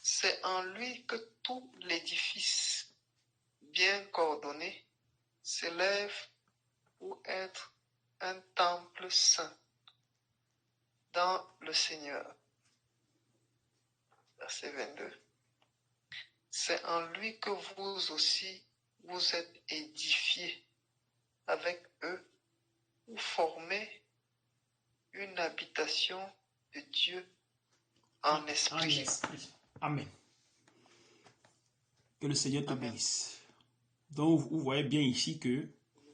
C'est en lui que tout l'édifice bien coordonné s'élève pour être un temple saint dans le Seigneur. Verset 22. C'est en lui que vous aussi vous êtes édifiés avec eux pour former une habitation de Dieu en esprit. Amen. Que le Seigneur te bénisse. Donc, vous voyez bien ici que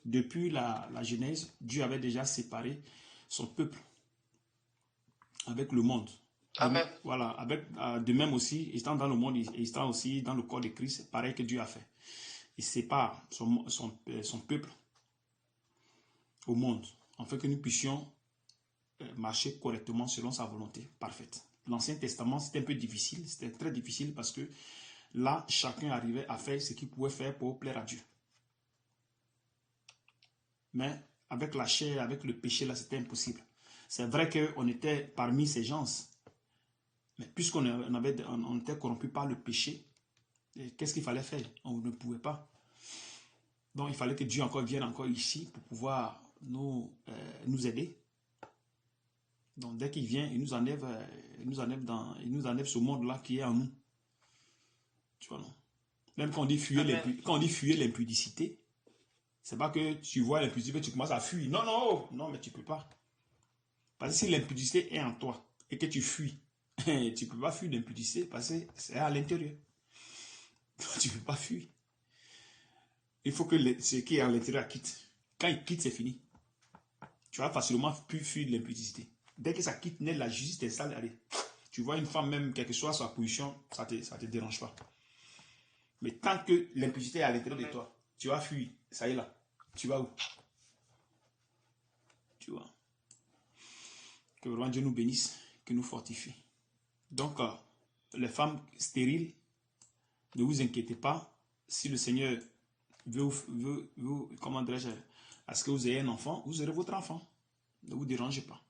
depuis la Genèse, Dieu avait déjà séparé son peuple avec le monde. Amen. Voilà, de même aussi, étant dans le monde, étant aussi dans le corps de Christ, c'est pareil que Dieu a fait. Il sépare son peuple au monde, afin que nous puissions marcher correctement selon sa volonté parfaite. L'Ancien Testament, c'était un peu difficile, c'était très difficile parce que là, chacun arrivait à faire ce qu'il pouvait faire pour plaire à Dieu. Mais avec la chair, avec le péché, là, c'était impossible. C'est vrai qu'on était parmi ces gens, Mais puisqu'on était corrompu par le péché, qu'est-ce qu'il fallait faire? On ne pouvait pas. Donc il fallait que Dieu encore vienne encore ici pour pouvoir nous aider. Donc dès qu'il vient, il nous enlève ce monde-là qui est en nous. Tu vois, non? Même quand on dit fuir l'impudicité, c'est pas que tu vois l'impudicité, tu commences à fuir. Non, non, non, mais tu peux pas. Parce que si l'impudicité est en toi et que tu fuis, tu peux pas fuir l'impudicité parce que c'est à l'intérieur. Tu peux pas fuir. Il faut que ce qui est à l'intérieur quitte. Quand il quitte, c'est fini. Tu vas facilement plus fuir l'impudicité. Dès que ça quitte, net, la justice t'installe. Allez, tu vois une femme même, quelle que soit sa position, ça te dérange pas. Mais tant que l'impudicité est à l'intérieur de toi, tu vas fuir. Ça y est là. Tu vas où? Tu vois. Que vraiment Dieu nous bénisse, que nous fortifie. Donc, les femmes stériles, ne vous inquiétez pas. Si le Seigneur veut comment dirais-je, à ce que vous ayez un enfant, vous aurez votre enfant. Ne vous dérangez pas.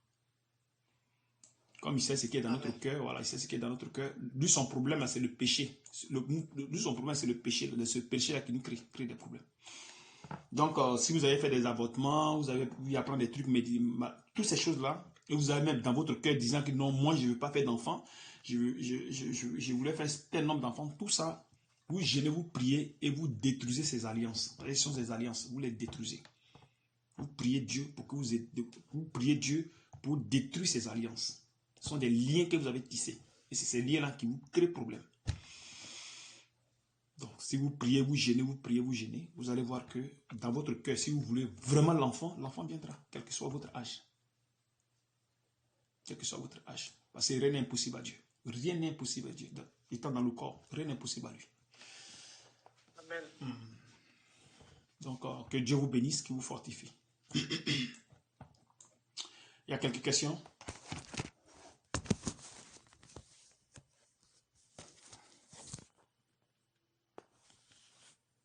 Comme il sait ce qui est dans notre cœur, voilà, il sait ce qui est dans notre cœur. Lui, son problème, c'est le péché. Lui, son problème, c'est le péché. Ce péché-là qui nous crée des problèmes. Donc, si vous avez fait des avortements, vous avez pu apprendre des trucs, toutes ces choses-là, et vous avez même dans votre cœur disant que non, moi, je ne veux pas faire d'enfants, je voulais faire tel nombre d'enfants, tout ça, vous gênez, vous priez et vous détruisez ces alliances. Ce sont des alliances, vous les détruisez. Vous priez Dieu pour que vous priez Dieu pour détruire ces alliances. Ce sont des liens que vous avez tissés. Et c'est ces liens-là qui vous créent problème. Donc, si vous priez, vous gênez, vous priez, vous gênez, vous allez voir que dans votre cœur, si vous voulez vraiment l'enfant, l'enfant viendra, quel que soit votre âge. Quel que soit votre âge. Parce que rien n'est impossible à Dieu. Rien n'est impossible à Dieu. Étant dans le corps, rien n'est impossible à lui. Amen. Donc, que Dieu vous bénisse, qu'il vous fortifie. Il y a quelques questions?